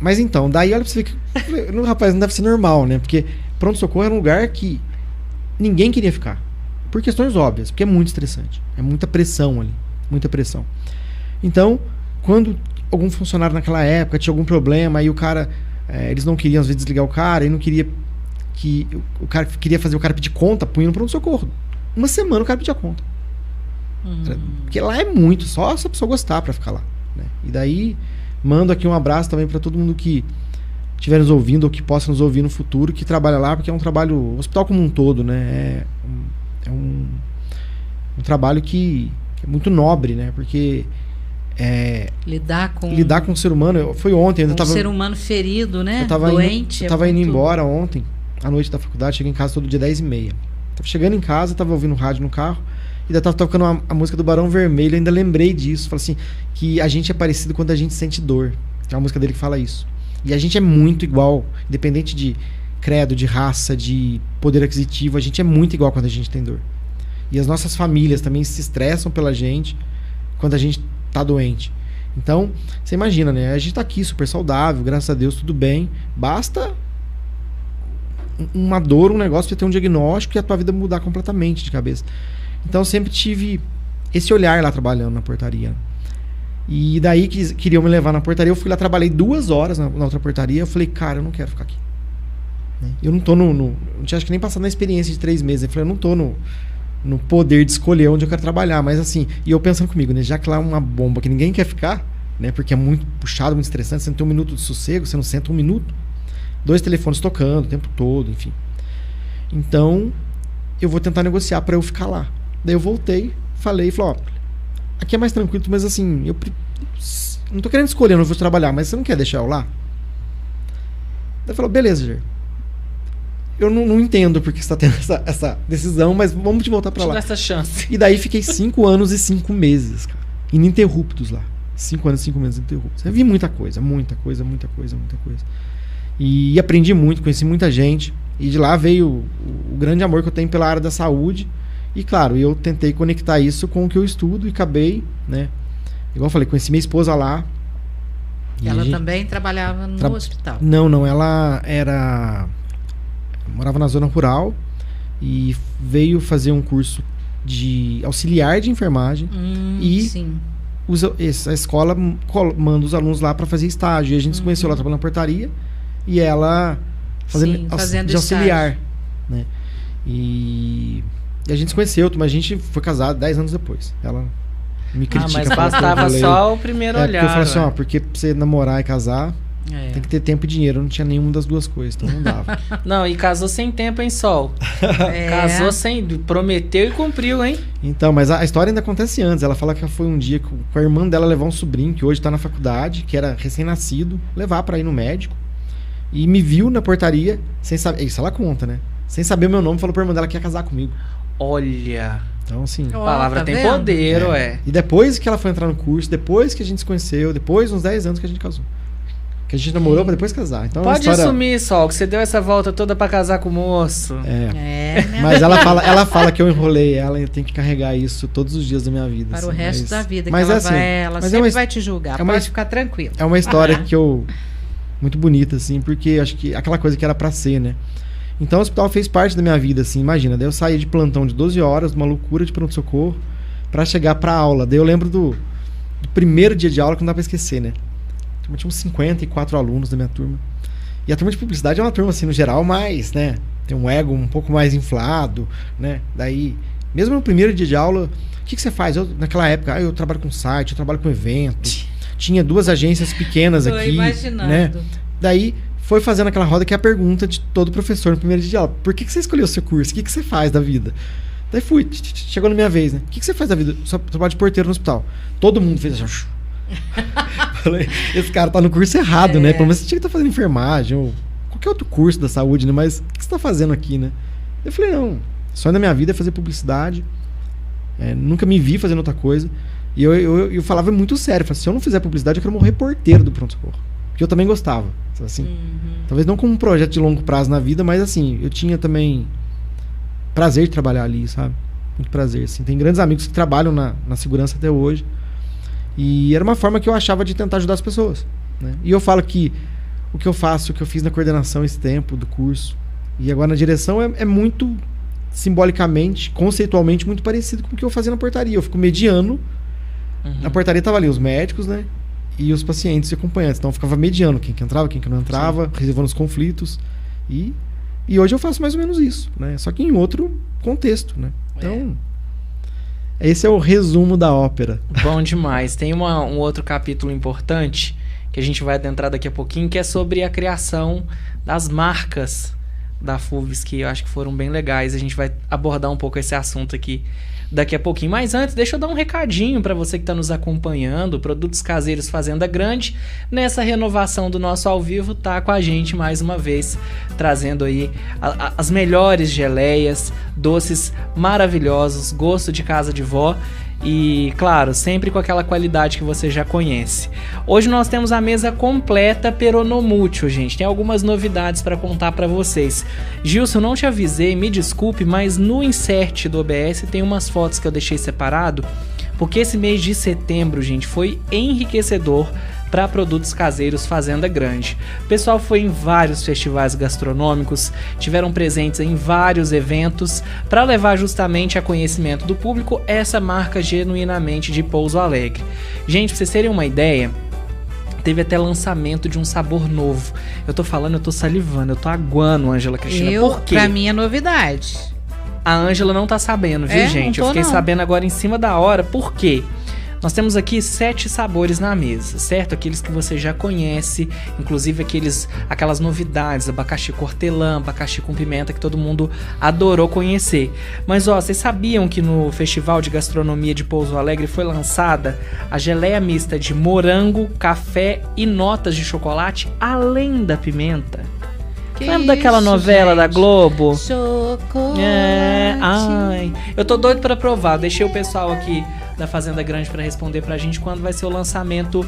Mas então, daí olha pra você ver que... Rapaz, não deve ser normal, né? Porque pronto-socorro era um lugar que ninguém queria ficar. Por questões óbvias, porque é muito estressante. É muita pressão ali. Muita pressão. Então, quando algum funcionário naquela época tinha algum problema, aí o cara... eles não queriam, às vezes, desligar o cara, e não queria que... O cara queria fazer o cara pedir conta, punha no pronto-socorro. 1 semana o cara pedia conta. Porque lá é muito, só se a pessoa gostar pra ficar lá, né? E daí, mando aqui um abraço também pra todo mundo que estiver nos ouvindo ou que possa nos ouvir no futuro, que trabalha lá, porque é um trabalho, o hospital como um todo, né? É um trabalho que é muito nobre, né? Porque lidar com o ser humano, foi ontem, um ser humano ferido, né? Doente. Eu tava indo embora ontem, à noite da faculdade, cheguei em casa todo dia 10h30. Tava chegando em casa, tava ouvindo rádio no carro, e ainda tava tocando a música do Barão Vermelho, ainda lembrei disso, falei assim, que a gente é parecido quando a gente sente dor. É uma música dele que fala isso. E a gente é muito igual, independente de credo, de raça, de poder aquisitivo, a gente é muito igual quando a gente tem dor. E as nossas famílias também se estressam pela gente quando a gente tá doente. Então, você imagina, né? A gente tá aqui super saudável, graças a Deus, tudo bem. Basta uma dor, um negócio, pra ter um diagnóstico e a tua vida mudar completamente de cabeça. Então, eu sempre tive esse olhar lá trabalhando na portaria. E daí que queriam me levar na portaria, eu fui lá, trabalhei 2 horas na outra portaria, eu falei, cara, eu não quero ficar aqui. Eu não tô não tinha acho que nem passado na experiência de 3 meses. Eu falei, eu não tô no poder de escolher onde eu quero trabalhar, mas assim, e eu pensando comigo, né, já que lá é uma bomba que ninguém quer ficar, né, porque é muito puxado, muito estressante, você não tem 1 minuto de sossego, você não senta 1 minuto, 2 telefones tocando o tempo todo, enfim. Então, eu vou tentar negociar para eu ficar lá. Daí eu voltei, falei, ó, aqui é mais tranquilo, mas assim, eu não tô querendo escolher onde eu vou trabalhar, mas você não quer deixar eu lá? Daí falou, beleza, Jair. Eu não entendo porque você tá tendo essa decisão, mas vamos te voltar pra lá. Te dar essa chance. E daí fiquei 5 anos e 5 meses, cara, ininterruptos lá. 5 anos e 5 meses ininterruptos. Eu vi muita coisa. E aprendi muito, conheci muita gente. E de lá veio o grande amor que eu tenho pela área da saúde. E claro, eu tentei conectar isso com o que eu estudo e acabei, né? Igual eu falei, conheci minha esposa lá. E ela também trabalhava no hospital? Não, ela morava na zona rural e veio fazer um curso de auxiliar de enfermagem e sim. A escola manda os alunos lá para fazer estágio. E a gente se conheceu lá trabalhando na portaria e ela fazendo de auxiliar, né? E a gente se conheceu, mas a gente foi casado 10 anos depois. Ela me critica. Mas bastava só o primeiro olhar. Porque eu falei assim, porque pra você namorar e casar, tem que ter tempo e dinheiro. Eu não tinha nenhuma das duas coisas, então não dava. Não, e casou sem tempo, hein, Sol? Casou sem... Prometeu e cumpriu, hein? Então, mas a história ainda acontece antes. Ela fala que foi um dia com a irmã dela levar um sobrinho, que hoje tá na faculdade, que era recém-nascido, levar pra ir no médico. E me viu na portaria, sem saber... Isso ela conta, né? Sem saber o meu nome, falou pra irmã dela que ia casar comigo. Olha... Então, assim... A palavra tem poder, ué. E depois que ela foi entrar no curso, depois que a gente se conheceu, depois uns 10 anos que a gente casou. Que a gente namorou pra depois casar. Então, pode assumir, Sol, que você deu essa volta toda pra casar com o moço. Mas ela fala que eu enrolei ela e eu tenho que carregar isso todos os dias da minha vida. Para o resto da vida. Mas ela sempre vai te julgar. Pode ficar tranquilo. É uma história muito bonita, assim, porque acho que aquela coisa que era pra ser, né? Então o hospital fez parte da minha vida, assim, imagina. Daí eu saí de plantão de 12 horas, uma loucura de pronto-socorro, pra chegar pra aula. Daí eu lembro do primeiro dia de aula que não dá pra esquecer, né? Tinha uns 54 alunos da minha turma. E a turma de publicidade é uma turma, assim, no geral, mais, né? Tem um ego um pouco mais inflado, né? Daí, mesmo no primeiro dia de aula, o que você faz? Naquela época, eu trabalho com site, eu trabalho com evento. Tinha 2 agências pequenas aqui, imaginando. Né? Daí, foi fazendo aquela roda que é a pergunta de todo professor no primeiro dia de aula. Por que você escolheu o seu curso? O que você faz da vida? Daí chegou na minha vez, né? O que você faz da vida? Só trabalho de porteiro no hospital. Todo mundo fez assim... Falei, esse cara tá no curso errado, né? Pelo menos você tinha que estar fazendo enfermagem ou qualquer outro curso da saúde, né? Mas o que você tá fazendo aqui, né? Eu falei, não, o sonho da minha vida é fazer publicidade. Nunca me vi fazendo outra coisa. E eu falava muito sério, falei, se eu não fizer publicidade, eu quero morrer porteiro do pronto-socorro. Porque eu também gostava, assim. Talvez não como um projeto de longo prazo na vida, mas assim, eu tinha também prazer de trabalhar ali, sabe? Muito prazer, assim. Tem grandes amigos que trabalham na segurança até hoje. E era uma forma que eu achava de tentar ajudar as pessoas, né? E eu falo que o que eu faço, o que eu fiz na coordenação esse tempo do curso e agora na direção é muito simbolicamente, conceitualmente muito parecido com o que eu fazia na portaria. Eu fico mediano. Na portaria tava ali os médicos, né? E os pacientes e acompanhantes. Então eu ficava mediano quem que entrava, quem que não entrava, resolvendo os conflitos. E hoje eu faço mais ou menos isso, né? Só que em outro contexto, né? Então Esse é o resumo da ópera. Bom demais. Tem um outro capítulo importante que a gente vai adentrar daqui a pouquinho, que é sobre a criação das marcas da FUVEST, que eu acho que foram bem legais. A gente vai abordar um pouco esse assunto aqui daqui a pouquinho. Mas antes, deixa eu dar um recadinho para você que está nos acompanhando. Produtos Caseiros Fazenda Grande, nessa renovação do nosso ao vivo, tá com a gente mais uma vez, trazendo aí as melhores geleias, doces maravilhosos, gosto de casa de vó. E, claro, sempre com aquela qualidade que você já conhece. Hoje nós temos a mesa completa Peronomútil, gente. Tem algumas novidades para contar para vocês. Gilson, não te avisei, me desculpe, mas no insert do OBS tem umas fotos que eu deixei separado, porque esse mês de setembro, gente, foi enriquecedor para Produtos Caseiros Fazenda Grande. O pessoal foi em vários festivais gastronômicos, tiveram presentes em vários eventos para levar justamente a conhecimento do público essa marca genuinamente de Pouso Alegre. Gente, pra vocês terem uma ideia, teve até lançamento de um sabor novo. Eu tô falando, eu tô salivando, eu tô aguando, Ângela Cristina. Por quê? Pra mim é novidade. A Ângela não tá sabendo, viu, gente? Eu fiquei sabendo agora em cima da hora. Por quê? Nós temos aqui 7 sabores na mesa, certo? Aqueles que você já conhece, inclusive aquelas novidades, abacaxi com hortelã, abacaxi com pimenta, que todo mundo adorou conhecer. Mas, ó, vocês sabiam que no Festival de Gastronomia de Pouso Alegre foi lançada a geleia mista de morango, café e notas de chocolate, além da pimenta? Lembra daquela novela, gente, da Globo? Chocolate. Ai, eu tô doido pra provar. Deixei o pessoal aqui da Fazenda Grande para responder pra gente quando vai ser o lançamento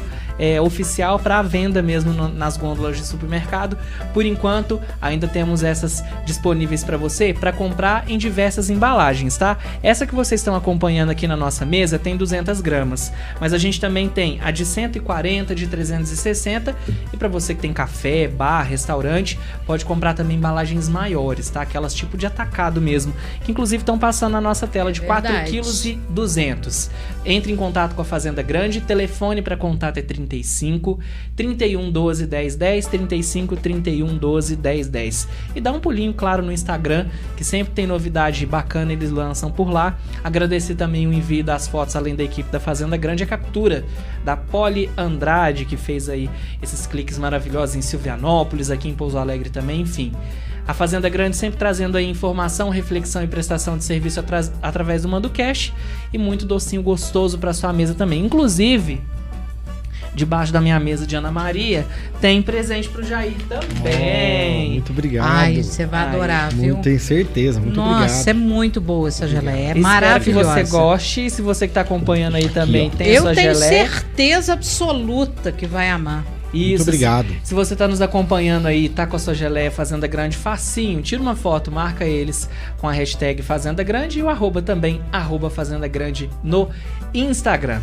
oficial para venda mesmo nas gôndolas de supermercado. Por enquanto, ainda temos essas disponíveis para você para comprar em diversas embalagens, tá? Essa que vocês estão acompanhando aqui na nossa mesa tem 200 gramas, mas a gente também tem a de 140, de 360, e para você que tem café, bar, restaurante, pode comprar também embalagens maiores, tá? Aquelas tipo de atacado mesmo, que inclusive estão passando na nossa tela de 4,2 kg. Entre em contato com a Fazenda Grande, telefone para contato é 35 31 12 10 10, 35 31 12 10 10. E dá um pulinho, claro, no Instagram, que sempre tem novidade bacana, eles lançam por lá. Agradecer também o envio das fotos, além da equipe da Fazenda Grande, a captura da Poli Andrade, que fez aí esses cliques maravilhosos em Silvianópolis, aqui em Pouso Alegre também, enfim. A Fazenda Grande sempre trazendo aí informação, reflexão e prestação de serviço através do Mando Cash, e muito docinho gostoso para sua mesa também. Inclusive, debaixo da minha mesa de Ana Maria, tem presente pro Jair também. Muito obrigado. Ai, você vai adorar, viu? Tenho certeza, muito obrigado. Nossa, é muito boa essa geleia, é maravilhosa. maravilhosa. Espero que você goste, se você que tá acompanhando aí também tem a sua geleia. Eu tenho geleia. certeza absoluta que vai amar. Isso. Muito obrigado. Se você tá nos acompanhando aí, tá com a sua geleia Fazenda Grande, facinho, tira uma foto, marca eles com a hashtag Fazenda Grande e o arroba também, arroba Fazenda Grande no Instagram.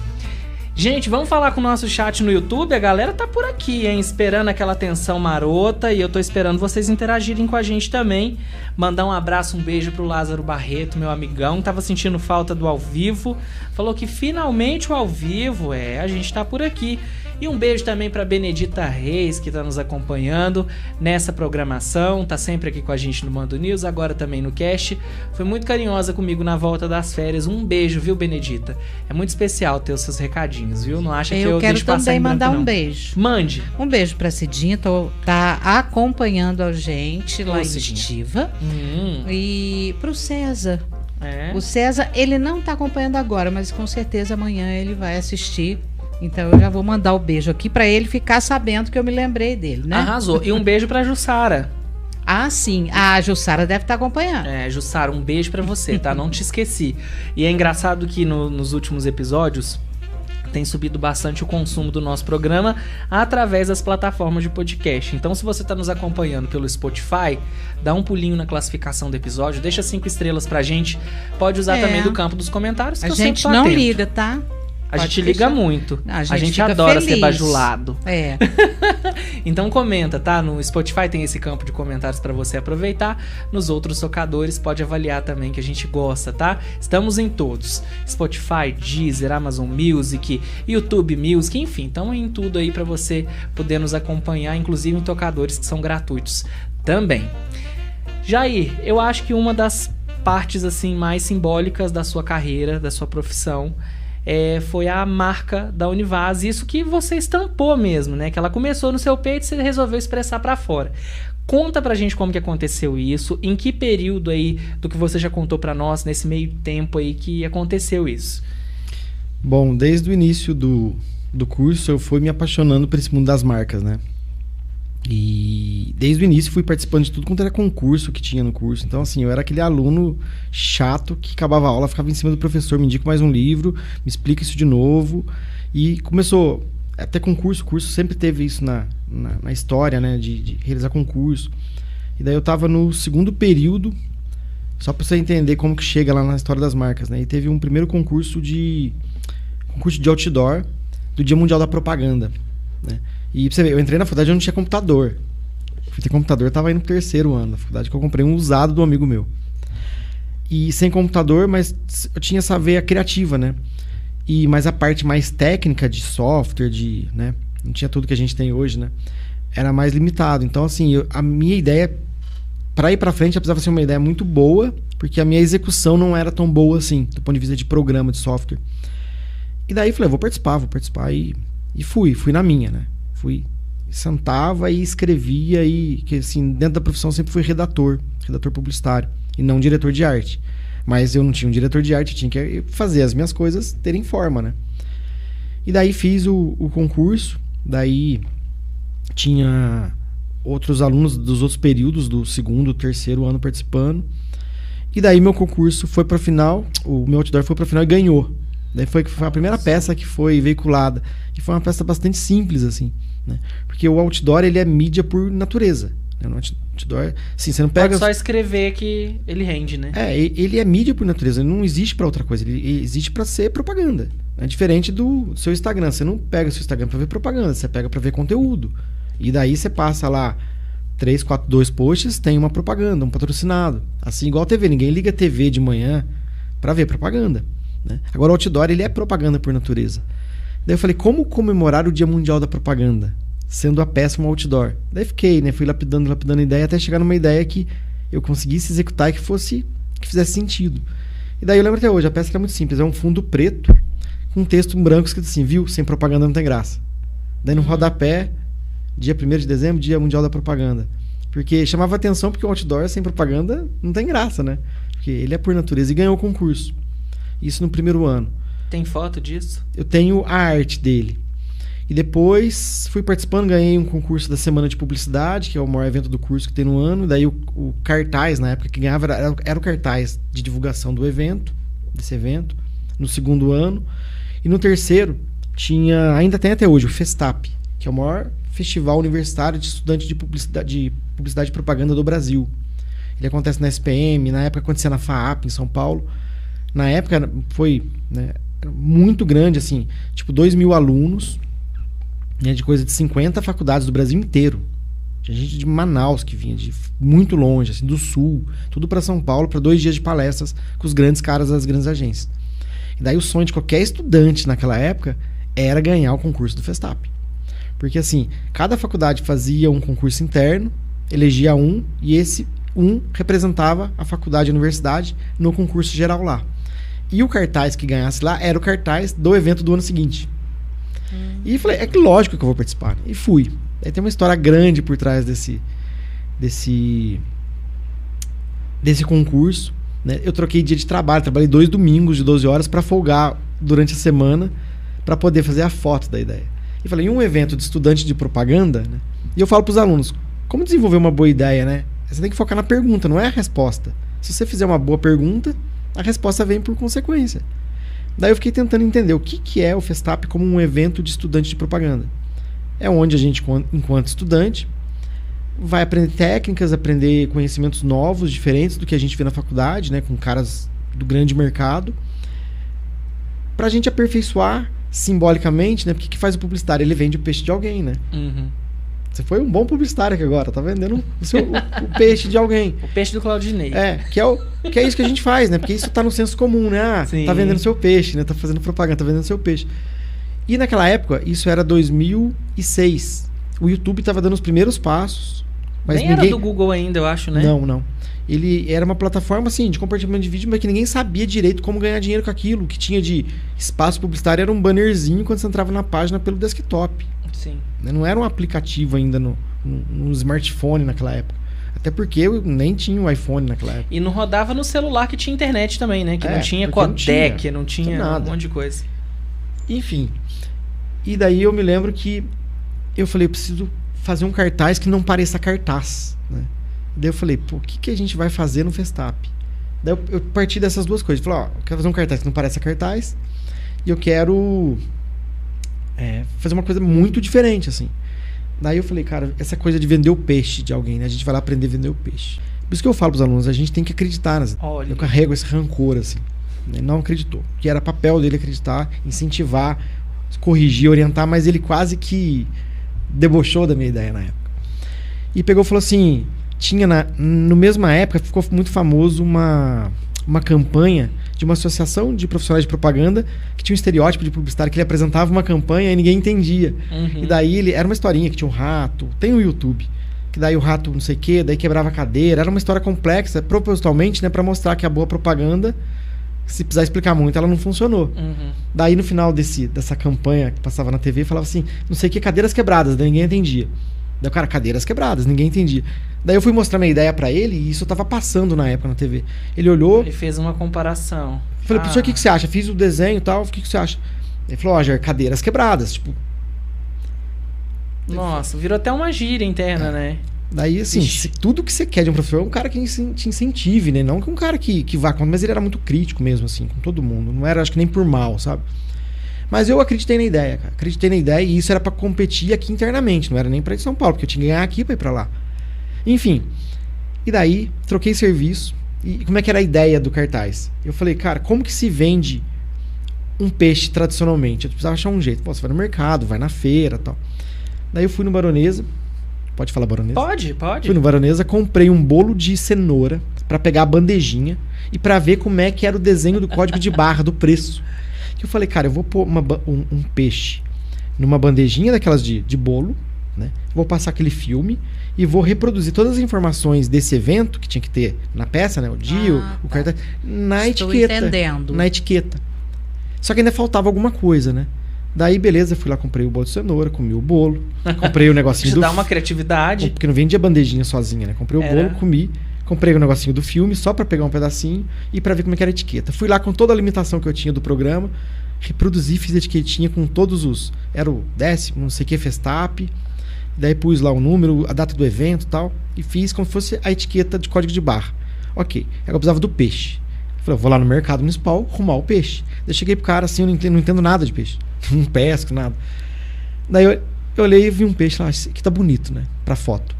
Gente, vamos falar com o nosso chat no YouTube. A galera tá por aqui, hein? Esperando aquela atenção marota. E eu tô esperando vocês interagirem com a gente também. Mandar um abraço, um beijo pro Lázaro Barreto, meu amigão. Tava sentindo falta do ao vivo. Falou que finalmente o ao vivo, a gente tá por aqui. E um beijo também para Benedita Reis, que está nos acompanhando nessa programação, tá sempre aqui com a gente no Mando News, agora também no Cast. Foi muito carinhosa comigo na volta das férias. Um beijo, viu, Benedita? É muito especial ter os seus recadinhos, viu? Não acha que eu quero deixo passar também em branco, mandar não. Um beijo. Mande. Um beijo para Cidinha, tá acompanhando a gente lá em Estiva. E pro César. O César, ele não tá acompanhando agora, mas com certeza amanhã ele vai assistir. Então eu já vou mandar o beijo aqui pra ele ficar sabendo que eu me lembrei dele, né? Arrasou. E um beijo pra Jussara. Ah, sim. A Jussara deve estar acompanhando. Jussara, um beijo pra você, tá? Não te esqueci. E é engraçado que nos últimos episódios tem subido bastante o consumo do nosso programa através das plataformas de podcast. Então, se você está nos acompanhando pelo Spotify, dá um pulinho na classificação do episódio, deixa 5 estrelas pra gente. Pode usar também do campo dos comentários, que a eu gente sempre tô não atento. liga, tá? A gente liga muito. Não, a gente fica adora feliz. ser bajulado. Então comenta, tá? No Spotify tem esse campo de comentários para você aproveitar. Nos outros tocadores pode avaliar também, que a gente gosta, tá? Estamos em todos. Spotify, Deezer, Amazon Music, YouTube Music, enfim. Estamos em tudo aí para você poder nos acompanhar, inclusive em tocadores que são gratuitos também. Jair, eu acho que uma das partes assim mais simbólicas da sua carreira, da sua profissão, foi a marca da Univaz, isso que você estampou mesmo, né? Que ela começou no seu peito e você resolveu expressar para fora. Conta pra gente como que aconteceu isso, em que período aí do que você já contou pra nós, nesse meio tempo aí que aconteceu isso. Bom, desde o início do curso eu fui me apaixonando por esse mundo das marcas, né? E desde o início fui participando de tudo quanto era concurso que tinha no curso. Então, assim, eu era aquele aluno chato que acabava a aula, ficava em cima do professor, me indica mais um livro, me explica isso de novo. E começou até concurso, o curso sempre teve isso na história, né, de realizar concurso. E daí eu tava no segundo período, só pra você entender como que chega lá na história das marcas, né? E teve um primeiro concurso de outdoor do Dia Mundial da Propaganda, né? E pra você ver, eu entrei na faculdade e eu não tinha computador. Fui ter computador, tava indo pro 3º ano da faculdade, que eu comprei um usado do amigo meu. E sem computador, mas eu tinha essa veia criativa, né? Mas a parte mais técnica de software, né? Não tinha tudo que a gente tem hoje, né? Era mais limitado. Então, assim, a minha ideia, para ir para frente, eu precisava ser uma ideia muito boa, porque a minha execução não era tão boa assim, do ponto de vista de programa, de software. E daí falei, vou participar e fui na minha, né? Sentava e escrevia que assim, dentro da profissão sempre fui redator publicitário e não diretor de arte. Mas eu não tinha um diretor de arte, tinha que fazer as minhas coisas terem forma, né? E daí fiz o concurso, daí tinha outros alunos dos outros períodos, do 2º, 3º ano participando. E daí meu concurso foi pra final, o meu outdoor foi pra final e ganhou. Daí foi a primeira peça que foi veiculada. E foi uma peça bastante simples, assim, né? Porque o outdoor, ele é mídia por natureza. No outdoor, assim, você não pega... Pode só escrever que ele rende, né? Ele é mídia por natureza. Ele não existe pra outra coisa. Ele existe pra ser propaganda. É diferente do seu Instagram. Você não pega o seu Instagram pra ver propaganda. Você pega pra ver conteúdo. E daí você passa lá 3, 4, 2 posts, tem uma propaganda, um patrocinado. Assim, igual a TV. Ninguém liga a TV de manhã pra ver propaganda, né? Agora o outdoor, ele é propaganda por natureza. Daí eu falei, como comemorar o Dia Mundial da Propaganda, sendo a peça um outdoor? Daí fiquei, né? Fui lapidando a ideia até chegar numa ideia que eu conseguisse executar e que fizesse sentido. E daí eu lembro até hoje, a peça que é muito simples, é um fundo preto com um texto em branco escrito assim, viu? Sem propaganda não tem graça. Daí no rodapé, dia 1º de dezembro, Dia Mundial da Propaganda. Porque chamava atenção porque o outdoor sem propaganda não tem graça, né? Porque ele é por natureza e ganhou o concurso. Isso no 1º ano. Tem foto disso? Eu tenho a arte dele. E depois fui participando, ganhei um concurso da Semana de Publicidade, que é o maior evento do curso que tem no ano. Daí o cartaz, na época que ganhava, era o cartaz de divulgação do evento, desse evento, no 2º ano. E no 3º, ainda tem até hoje, o Festap, que é o maior festival universitário de estudantes de publicidade e propaganda do Brasil. Ele acontece na SPM, na época acontecia na FAAP, em São Paulo. Na época foi, né, muito grande, assim, tipo 2.000 alunos, né, de coisa de 50 faculdades do Brasil inteiro. Tinha gente de Manaus que vinha de muito longe, assim, do sul, tudo para São Paulo, para 2 dias de palestras com os grandes caras das grandes agências. E daí o sonho de qualquer estudante naquela época era ganhar o concurso do Festap. Porque assim, cada faculdade fazia um concurso interno, elegia um, e esse um representava a faculdade e a universidade no concurso geral lá. E o cartaz que ganhasse lá era o cartaz do evento do ano seguinte. E falei, é que lógico que eu vou participar. E fui. Aí tem uma história grande por trás desse concurso, né? Eu troquei dia de trabalho, trabalhei 2 domingos de 12 horas para folgar durante a semana para poder fazer a foto da ideia. E falei, em um evento de estudante de propaganda, né? E eu falo para os alunos, como desenvolver uma boa ideia, né? Você tem que focar na pergunta, não é a resposta. Se você fizer uma boa pergunta, a resposta vem por consequência. Daí eu fiquei tentando entender o que é o Festap como um evento de estudante de propaganda. É onde a gente, enquanto estudante, vai aprender técnicas, aprender conhecimentos novos, diferentes do que a gente vê na faculdade, né, com caras do grande mercado, para a gente aperfeiçoar simbolicamente, né, porque o que faz o publicitário? Ele vende o peixe de alguém, né? Uhum. Você foi um bom publicitário aqui agora, tá vendendo o peixe de alguém. O peixe do Claudinei. Que é isso que a gente faz, né? Porque isso tá no senso comum, né? Ah, tá vendendo seu peixe, né? Tá fazendo propaganda, tá vendendo seu peixe. E naquela época, isso era 2006. O YouTube tava dando os primeiros passos Mas Nem era do Google ainda, eu acho, né? Não. Ele era uma plataforma, assim, de compartilhamento de vídeo, mas que ninguém sabia direito como ganhar dinheiro com aquilo. O que tinha de espaço publicitário era um bannerzinho quando você entrava na página pelo desktop. Sim. Não era um aplicativo ainda no smartphone naquela época. Até porque eu nem tinha um iPhone naquela época. E não rodava no celular que tinha internet também, né? Que não tinha codec, não tinha nada. Um monte de coisa. Enfim. E daí eu me lembro que eu falei, eu preciso fazer um cartaz que não pareça cartaz, né? Daí eu falei, pô, o que a gente vai fazer no Festap? Daí eu parti dessas duas coisas. Falei, eu quero fazer um cartaz que não pareça cartaz e eu quero fazer uma coisa muito diferente, assim. Daí eu falei, cara, essa coisa de vender o peixe de alguém, né? A gente vai lá aprender a vender o peixe. Por isso que eu falo pros alunos, a gente tem que acreditar. Eu carrego esse rancor, assim. Ele não acreditou. Que era papel dele acreditar, incentivar, corrigir, orientar, mas ele quase que debochou da minha ideia na época. E pegou e falou assim, no mesma época ficou muito famoso uma campanha de uma associação de profissionais de propaganda que tinha um estereótipo de publicitário, que ele apresentava uma campanha e ninguém entendia. Uhum. E daí era uma historinha que tinha um rato, tem no YouTube, que daí o rato não sei o que, daí quebrava a cadeira, era uma história complexa, propositalmente, né, para mostrar que a boa propaganda, se precisar explicar muito, ela não funcionou. Uhum. Daí no final dessa campanha que passava na TV, falava assim, não sei o que, cadeiras quebradas, daí ninguém entendia. Daí o cara, cadeiras quebradas, ninguém entendia. Daí eu fui mostrar minha ideia pra ele e isso tava passando na época na TV. Ele olhou... Ele fez uma comparação. Falei, professor, o que você acha? Fiz o desenho e tal, o que você acha? Ele falou, Jair, cadeiras quebradas, tipo... Nossa, virou até uma gíria interna, né? Daí, assim, tudo que você quer de um professor é um cara que te incentive, né? Não que um cara que vá contra, mas ele era muito crítico mesmo, assim, com todo mundo. Não era, acho que nem por mal, sabe? Mas eu acreditei na ideia, cara. Acreditei na ideia e isso era pra competir aqui internamente. Não era nem pra ir em São Paulo, porque eu tinha que ganhar aqui pra ir pra lá. Enfim. E daí, troquei serviço. E como é que era a ideia do cartaz? Eu falei, cara, como que se vende um peixe tradicionalmente? Eu precisava achar um jeito. Pô, você vai no mercado, vai na feira e tal. Daí eu fui no Baronesa. Pode falar Baronesa? Pode. Fui no Baronesa, comprei um bolo de cenoura pra pegar a bandejinha e pra ver como é que era o desenho do código de barra, do preço. Que eu falei, cara, eu vou pôr um peixe numa bandejinha daquelas de bolo, né? Vou passar aquele filme e vou reproduzir todas as informações desse evento que tinha que ter na peça, né? O dia, o cartaz, na etiqueta. Entendendo. Na etiqueta. Só que ainda faltava alguma coisa, né? Daí, beleza, fui lá, comprei o bolo de cenoura, comi o bolo, comprei o negocinho do... dá uma criatividade. Porque não vendia bandejinha sozinha, né? Comprei o bolo, comi, comprei o negocinho do filme só pra pegar um pedacinho e pra ver como é que era a etiqueta. Fui lá com toda a limitação que eu tinha do programa, reproduzi, fiz a etiquetinha com todos os... Era o 10º, não sei o que, Festap. Daí pus lá o número, a data do evento e tal, e fiz como se fosse a etiqueta de código de barra. Ok, eu precisava do peixe. Falei, eu vou lá no mercado municipal arrumar o peixe. Daí eu cheguei pro cara assim, eu não entendo nada de peixe. Não pesco, nada. Daí eu olhei e vi um peixe lá, que tá bonito, né? Pra foto.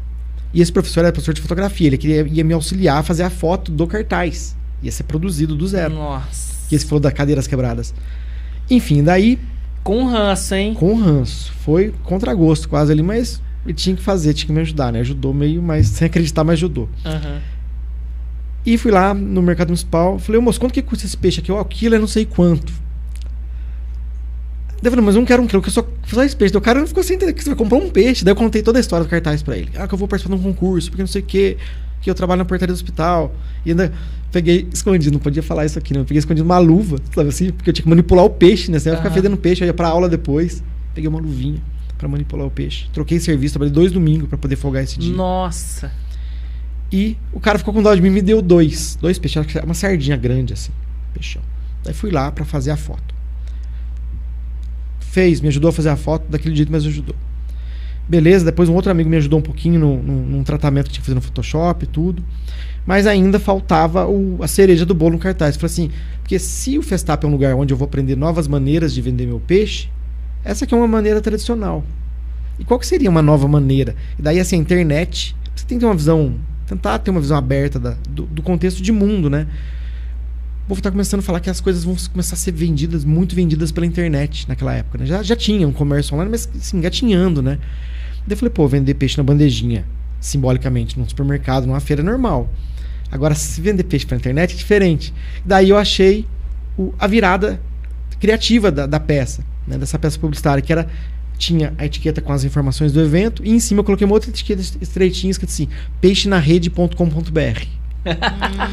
E esse professor era professor de fotografia, ele ia me auxiliar a fazer a foto do cartaz. Ia ser produzido do zero. Nossa. E esse falou das cadeiras quebradas. Enfim, daí... Com ranço, hein? Com ranço. Foi contra gosto quase ali, mas ele tinha que fazer, tinha que me ajudar, né? Ajudou meio, mas sem acreditar, mas ajudou. Uhum. E fui lá no mercado municipal, falei, moço, quanto que custa esse peixe aqui? O quilo é não sei quanto. Daí eu falei, mas eu não quero um quilo, que eu só esse peixe. Daí o cara não ficou sem entender que você vai comprar um peixe. Daí eu contei toda a história do cartaz pra ele. Que eu vou participar de um concurso, porque não sei o quê, que eu trabalho na portaria do hospital. E ainda peguei escondido, não podia falar isso aqui, não. Eu peguei escondido uma luva, sabe assim? Porque eu tinha que manipular o peixe, né? Você ia ficar fedendo peixe, eu ia pra aula depois. Peguei uma luvinha pra manipular o peixe. Troquei serviço, trabalhei 2 domingos pra poder folgar esse dia. Nossa! E o cara ficou com dó de mim e me deu 2 peixes, uma sardinha grande assim, peixão. Daí fui lá pra fazer a foto. Me ajudou a fazer a foto daquele jeito, mas ajudou. Beleza, depois um outro amigo me ajudou um pouquinho num tratamento que tinha que fazer no Photoshop e tudo. Mas ainda faltava a cereja do bolo no cartaz. Falei assim, porque se o Festap é um lugar onde eu vou aprender novas maneiras de vender meu peixe, essa aqui é uma maneira tradicional. E qual que seria uma nova maneira? E daí, assim, a internet, você tem que ter uma visão, tentar ter uma visão aberta do contexto de mundo, né? Vou estar começando a falar que as coisas vão começar a ser muito vendidas pela internet naquela época, né? Já tinha um comércio online, mas assim, engatinhando, né? Daí eu falei, pô, vender peixe na bandejinha, simbolicamente, num supermercado, numa feira normal. Agora, se vender peixe pela internet é diferente. Daí eu achei a virada criativa da peça, né? Dessa peça publicitária, que era tinha a etiqueta com as informações do evento, e em cima eu coloquei uma outra etiqueta estreitinha, escrito assim, peixenarede.com.br.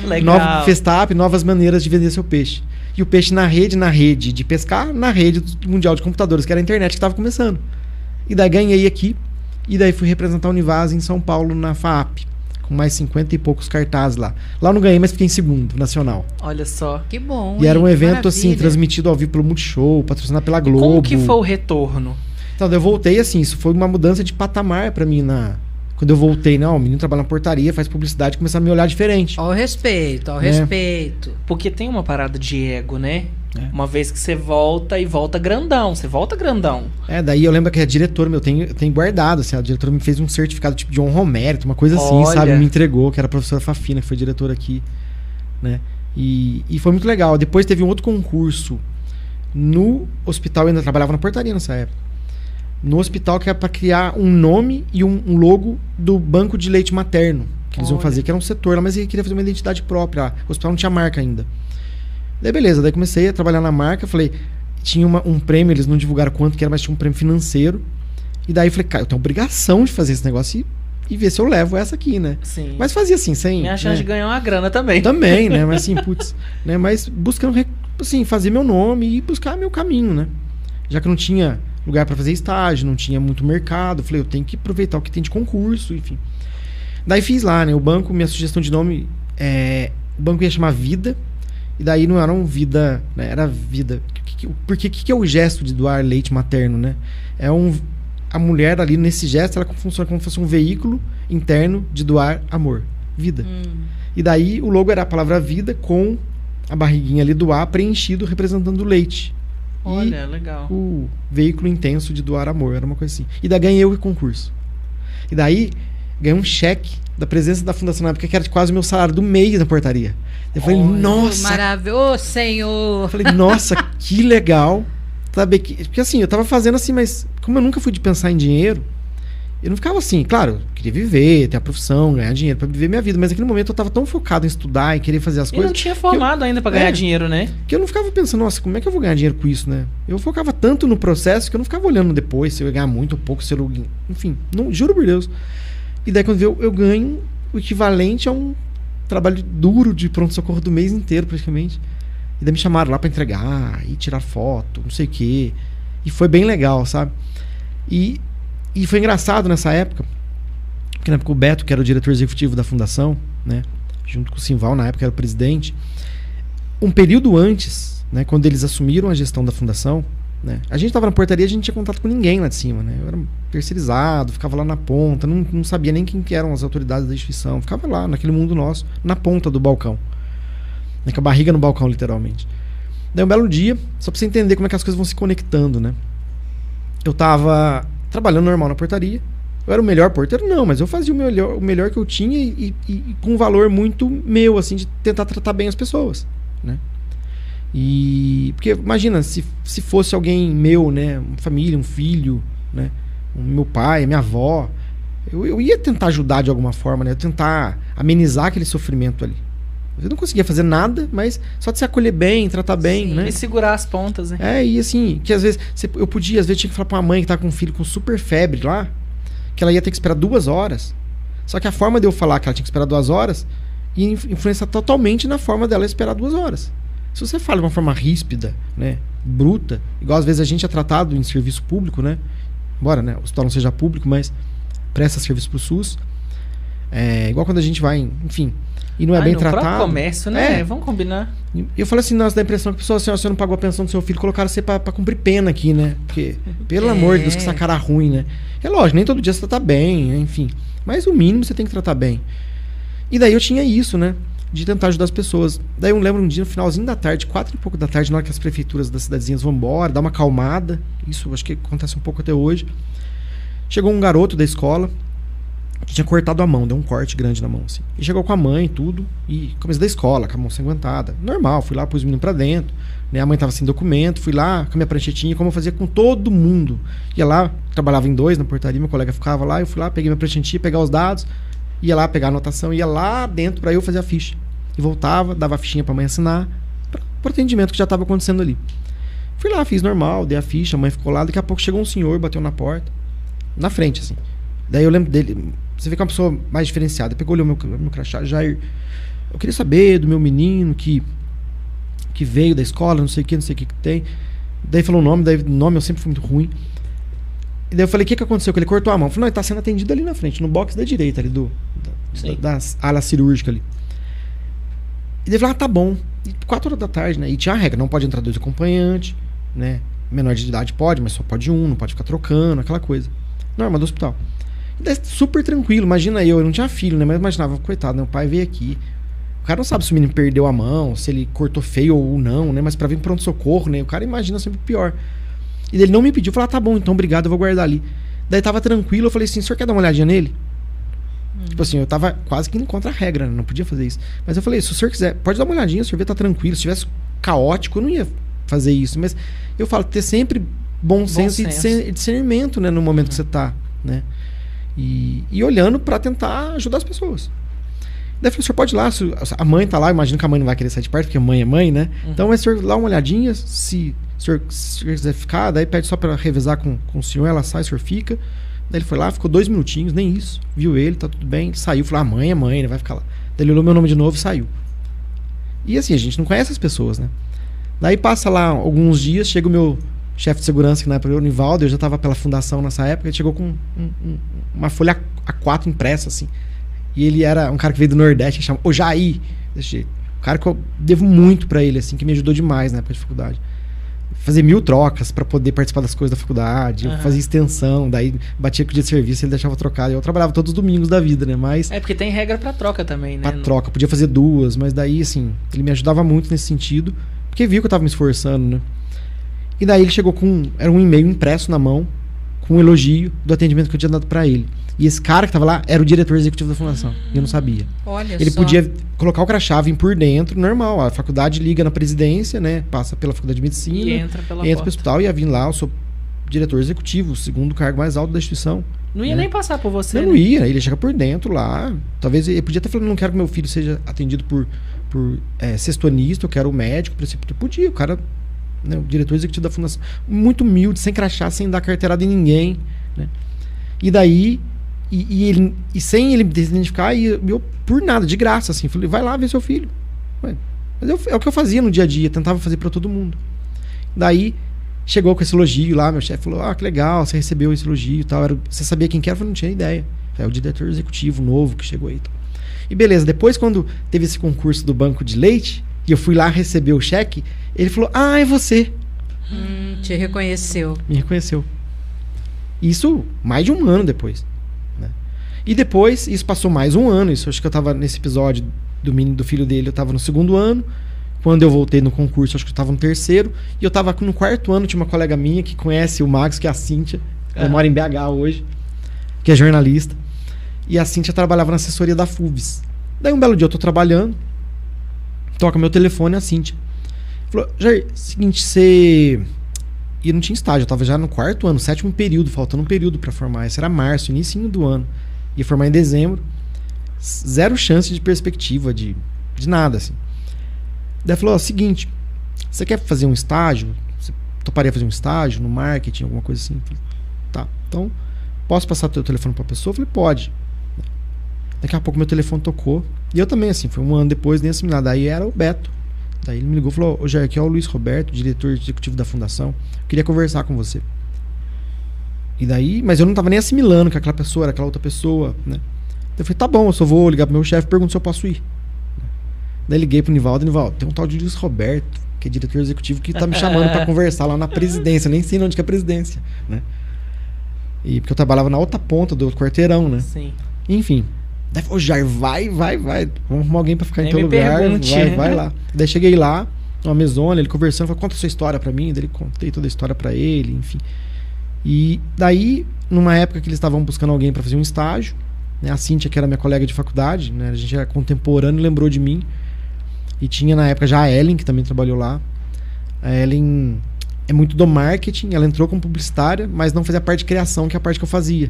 Legal. Nova Festap, novas maneiras de vender seu peixe. E o peixe na rede de pescar, na rede mundial de computadores, que era a internet que estava começando. E daí ganhei aqui, e daí fui representar a Univaz em São Paulo, na FAAP, com mais 50 e poucos cartazes lá. Lá eu não ganhei, mas fiquei em segundo, nacional. Olha só. Que bom. E era um evento, maravilha. assim, transmitido ao vivo pelo Multishow, patrocinado pela Globo. Como que foi o retorno? Então, eu voltei assim, isso foi uma mudança de patamar pra mim quando eu voltei, o menino trabalha na portaria, faz publicidade, começaram a me olhar diferente. Ao respeito, ao respeito. Porque tem uma parada de ego, né? É. Uma vez que você volta e volta grandão. Você volta grandão. Daí eu lembro que a diretora, eu tenho guardado, assim, a diretora me fez um certificado tipo de honra ao mérito, uma coisa assim, Olha. sabe? Me entregou, que era a professora Fafina, que foi diretora aqui, né? E foi muito legal. Depois teve um outro concurso no hospital, eu ainda trabalhava na portaria nessa época. No hospital, que era para criar um nome e um logo do banco de leite materno que eles iam fazer, que era um setor lá, mas ele queria fazer uma identidade própria. O hospital não tinha marca ainda. Daí beleza, daí comecei a trabalhar na marca, falei, tinha um prêmio, eles não divulgaram quanto que era, mas tinha um prêmio financeiro. E daí eu falei, cara, eu tenho obrigação de fazer esse negócio e ver se eu levo essa aqui, né? Sim. Mas fazia assim, sem... Minha chance de ganhar uma grana também. Também, né? Mas assim, putz, né? Mas buscando, assim, fazer meu nome e buscar meu caminho, né? Já que eu não tinha lugar para fazer estágio, não tinha muito mercado, falei, eu tenho que aproveitar o que tem de concurso, enfim. Daí fiz lá, né? O banco, minha sugestão de nome, o banco ia chamar Vida, e daí não era um Vida, né? Era Vida. Porque o que é o gesto de doar leite materno, né? A mulher ali, nesse gesto, ela funciona como se fosse um veículo interno de doar amor, vida. E daí o logo era a palavra vida com a barriguinha ali do A preenchido representando o leite. Olha, legal. O veículo intenso de doar amor, era uma coisa assim. E daí ganhei o concurso. E daí ganhei um cheque da presença da fundação na época, que era quase o meu salário do mês na portaria. Eu falei, nossa! Maravilhoso, Senhor! Eu falei, nossa, que legal! Sabe, porque assim, eu tava fazendo assim, mas como eu nunca fui de pensar em dinheiro, eu não ficava assim, claro, eu queria viver, ter a profissão, ganhar dinheiro pra viver minha vida, mas naquele momento eu tava tão focado em estudar, em querer fazer as coisas. E não tinha formado ainda pra ganhar dinheiro, né? Que eu não ficava pensando, nossa, como é que eu vou ganhar dinheiro com isso, né? Eu focava tanto no processo que eu não ficava olhando depois se eu ia ganhar muito ou pouco, se eu... Enfim, não, juro por Deus. E daí quando eu ganho o equivalente a um trabalho duro de pronto-socorro do mês inteiro, praticamente. E daí me chamaram lá pra entregar e tirar foto, não sei o quê. E foi bem legal, sabe? E foi engraçado nessa época, porque na época o Beto, que era o diretor executivo da fundação, né? Junto com o Simval, na época era o presidente. Um período antes, né? Quando eles assumiram a gestão da fundação, né? A gente estava na portaria, a gente não tinha contato com ninguém lá de cima, né? Eu era terceirizado, ficava lá na ponta, não sabia nem quem que eram as autoridades da instituição. Ficava lá, naquele mundo nosso, na ponta do balcão. Com a barriga no balcão, literalmente. Daí um belo dia, só pra você entender como é que as coisas vão se conectando, né? Eu tava trabalhando normal na portaria. Eu era o melhor porteiro? Não, mas eu fazia o melhor que eu tinha e com um valor muito meu, assim, de tentar tratar bem as pessoas, né? Porque imagina, se fosse alguém meu, né? Uma família, um filho, né? Meu pai, minha avó, eu ia tentar ajudar de alguma forma, né? Eu ia tentar amenizar aquele sofrimento ali. Eu não conseguia fazer nada, mas só de se acolher bem, tratar bem, né? E segurar as pontas, né? E assim, que às vezes eu podia, às vezes tinha que falar pra uma mãe que tá com um filho com super febre lá, que ela ia ter que esperar 2 horas. Só que a forma de eu falar que ela tinha que esperar 2 horas ia influenciar totalmente na forma dela esperar 2 horas. Se você fala de uma forma ríspida, né, bruta, igual às vezes a gente é tratado em serviço público, né? Embora, né, o hospital não seja público, mas presta serviço pro SUS. Igual quando a gente vai, enfim, e não é bem tratado. No próprio comércio, né? Vamos combinar. Eu falei assim, nossa, dá a impressão que a pessoa, assim, você não pagou a pensão do seu filho, colocaram você pra cumprir pena aqui, né? Porque, pelo amor de Deus, que essa cara ruim, né? É lógico, nem todo dia você trata bem, né? Enfim. Mas o mínimo você tem que tratar bem. E daí eu tinha isso, né? De tentar ajudar as pessoas. Daí eu lembro um dia, no finalzinho da tarde, 4 e pouco da tarde, na hora que as prefeituras das cidadezinhas vão embora, dá uma acalmada. Isso acho que acontece um pouco até hoje. Chegou um garoto da escola que tinha cortado a mão, deu um corte grande na mão, assim. E chegou com a mãe e tudo, e começo da escola, com a mão sanguentada. Normal, fui lá, pus o menino pra dentro, né? A mãe tava sem documento, fui lá com a minha pranchetinha, como eu fazia com todo mundo. Ia lá, trabalhava em 2 na portaria, meu colega ficava lá, eu fui lá, peguei minha pranchetinha, pegar os dados, ia lá pegar a anotação, ia lá dentro pra eu fazer a ficha. E voltava, dava a fichinha pra mãe assinar, pro atendimento que já tava acontecendo ali. Fui lá, fiz normal, dei a ficha, a mãe ficou lá. Daqui a pouco chegou um senhor, bateu na porta. Na frente, assim. Daí eu lembro dele. Você vê que é uma pessoa mais diferenciada. Pegou, olhou meu crachá. Jair, eu queria saber do meu menino que veio da escola, não sei o que tem. Daí falou o nome, daí o nome eu sempre fui muito ruim. E daí eu falei, o que aconteceu? Que ele cortou a mão. Eu falei, não, ele tá sendo atendido ali na frente, no box da direita ali, da ala cirúrgica ali. E daí ele falou, tá bom. E 4 horas da tarde, né? E tinha a regra, não pode entrar 2 acompanhantes, né? Menor de idade pode, mas só pode um, não pode ficar trocando, aquela coisa. Norma do hospital. E daí super tranquilo, imagina eu não tinha filho, né? Mas imaginava, coitado, meu pai veio aqui. O cara não sabe se o menino perdeu a mão, se ele cortou feio ou não, né? Mas pra vir pronto-socorro, né? O cara imagina sempre pior. E ele não me pediu, falou, tá bom, então obrigado, eu vou guardar ali. Daí tava tranquilo, eu falei assim, o senhor quer dar uma olhadinha nele? Tipo assim, eu tava quase que indo contra a regra, né? Não podia fazer isso. Mas eu falei, se o senhor quiser, pode dar uma olhadinha, o senhor vê, tá tranquilo. Se tivesse caótico, eu não ia fazer isso. Mas eu falo, ter sempre bom senso e discernimento, né? No momento que você tá, né? E olhando pra tentar ajudar as pessoas. Daí eu falei, o senhor pode ir lá, a mãe tá lá, eu imagino que a mãe não vai querer sair de perto, porque mãe é mãe, né? Então, mas o senhor dá uma olhadinha, se o senhor quiser ficar, daí pede só pra revezar com o senhor, ela sai, o senhor fica. Daí ele foi lá, ficou 2 minutinhos, nem isso. Viu ele, tá tudo bem, saiu, falou, mãe é mãe, ele vai ficar lá. Daí ele olhou meu nome de novo e saiu. E assim, a gente não conhece as pessoas, né? Daí passa lá alguns dias, chega o meu chefe de segurança, que na época era o Nivaldo, eu já tava pela fundação nessa época, ele chegou com uma folha A4 impressa, assim. E ele era um cara que veio do Nordeste, que chama O Jair, desse jeito. Um cara que eu devo muito pra ele, assim, que me ajudou demais na época de faculdade. Fazer 1000 trocas pra poder participar das coisas da faculdade, eu fazia extensão, daí batia com o dia de serviço, ele deixava trocado. Eu trabalhava todos os domingos da vida, né? Mas é porque tem regra pra troca também, né? Pra troca, podia fazer 2, mas daí, assim, ele me ajudava muito nesse sentido, porque viu que eu tava me esforçando, né? E daí ele chegou era um e-mail impresso na mão, com um elogio do atendimento que eu tinha dado pra ele. E esse cara que tava lá era o diretor executivo da fundação. E eu não sabia. Olha ele só. podia colocar o crachá, vir por dentro, normal. A faculdade liga na presidência, né? Passa pela faculdade de medicina. E entra pro hospital e ia vir lá, eu sou diretor executivo, o segundo cargo mais alto da instituição. Não ia nem passar por você, não ia, ele ia chegar por dentro lá. Talvez ele podia até falar, não quero que meu filho seja atendido por sextonista, eu quero o médico, preceptor. Podia, o cara, né, o diretor executivo da fundação. Muito humilde, sem crachá, sem dar carteirada em ninguém, né? E daí... E sem ele identificar, eu por nada, de graça, assim, falei, vai lá ver seu filho. Mas é o que eu fazia no dia a dia, tentava fazer pra todo mundo. Daí chegou com esse elogio lá, meu chefe falou, que legal, você recebeu esse elogio e tal. Você sabia quem que era? Eu falei, não tinha ideia. É o diretor executivo novo que chegou aí. E beleza, depois quando teve esse concurso do banco de leite, e eu fui lá receber o cheque, ele falou, é você. Te reconheceu. Me reconheceu. Isso mais de 1 ano depois. E depois, isso passou mais 1 ano. Isso, acho que eu tava nesse episódio do filho dele, eu tava no 2º ano. Quando eu voltei no concurso, acho que eu tava no 3º. E eu tava no 4º ano, tinha uma colega minha que conhece o Max, que é a Cíntia. Ela mora em BH hoje, que é jornalista. E a Cíntia trabalhava na assessoria da FUVES. Daí um belo dia eu tô trabalhando, toca meu telefone, a Cíntia falou, Jair, seguinte, você... E eu não tinha estágio, eu tava já no 4º ano, 7º período, faltando um período pra formar. Esse era março, início do ano. Ia formar em dezembro. 0 chance de perspectiva, de nada, assim. Daí falou, seguinte, você quer fazer um estágio? Você toparia fazer um estágio no marketing, alguma coisa assim? Falei, tá, então, posso passar teu telefone pra pessoa? Eu falei, pode. Daqui a pouco meu telefone tocou. E eu também, assim, foi 1 ano depois, nem assimilado. Daí era o Beto. Daí ele me ligou e falou, ô Jair, aqui é o Luiz Roberto, diretor executivo da fundação. Eu queria conversar com você. E daí, mas eu não tava nem assimilando que aquela pessoa era aquela outra pessoa, né? Eu falei, tá bom, eu só vou ligar pro meu chefe e pergunto se eu posso ir. Daí liguei pro Nivaldo, tem um tal de Luiz Roberto, que é diretor executivo, que tá me chamando pra conversar lá na presidência. Eu nem sei onde que é a presidência, né? E porque eu trabalhava na outra ponta do outro quarteirão, né? Sim. Enfim. Daí falou, Jair, vai. Vamos arrumar alguém pra ficar em teu lugar. Pergunte. Vai lá. Daí cheguei lá, numa mesona, ele conversando, falou, conta a sua história pra mim. Daí ele contei toda a história pra ele, enfim. E daí, numa época que eles estavam buscando alguém para fazer um estágio, né, a Cíntia, que era minha colega de faculdade, né, a gente era contemporâneo, lembrou de mim. E tinha na época já a Ellen, que também trabalhou lá. A Ellen é muito do marketing, ela entrou como publicitária, mas não fazia parte de criação, que é a parte que eu fazia.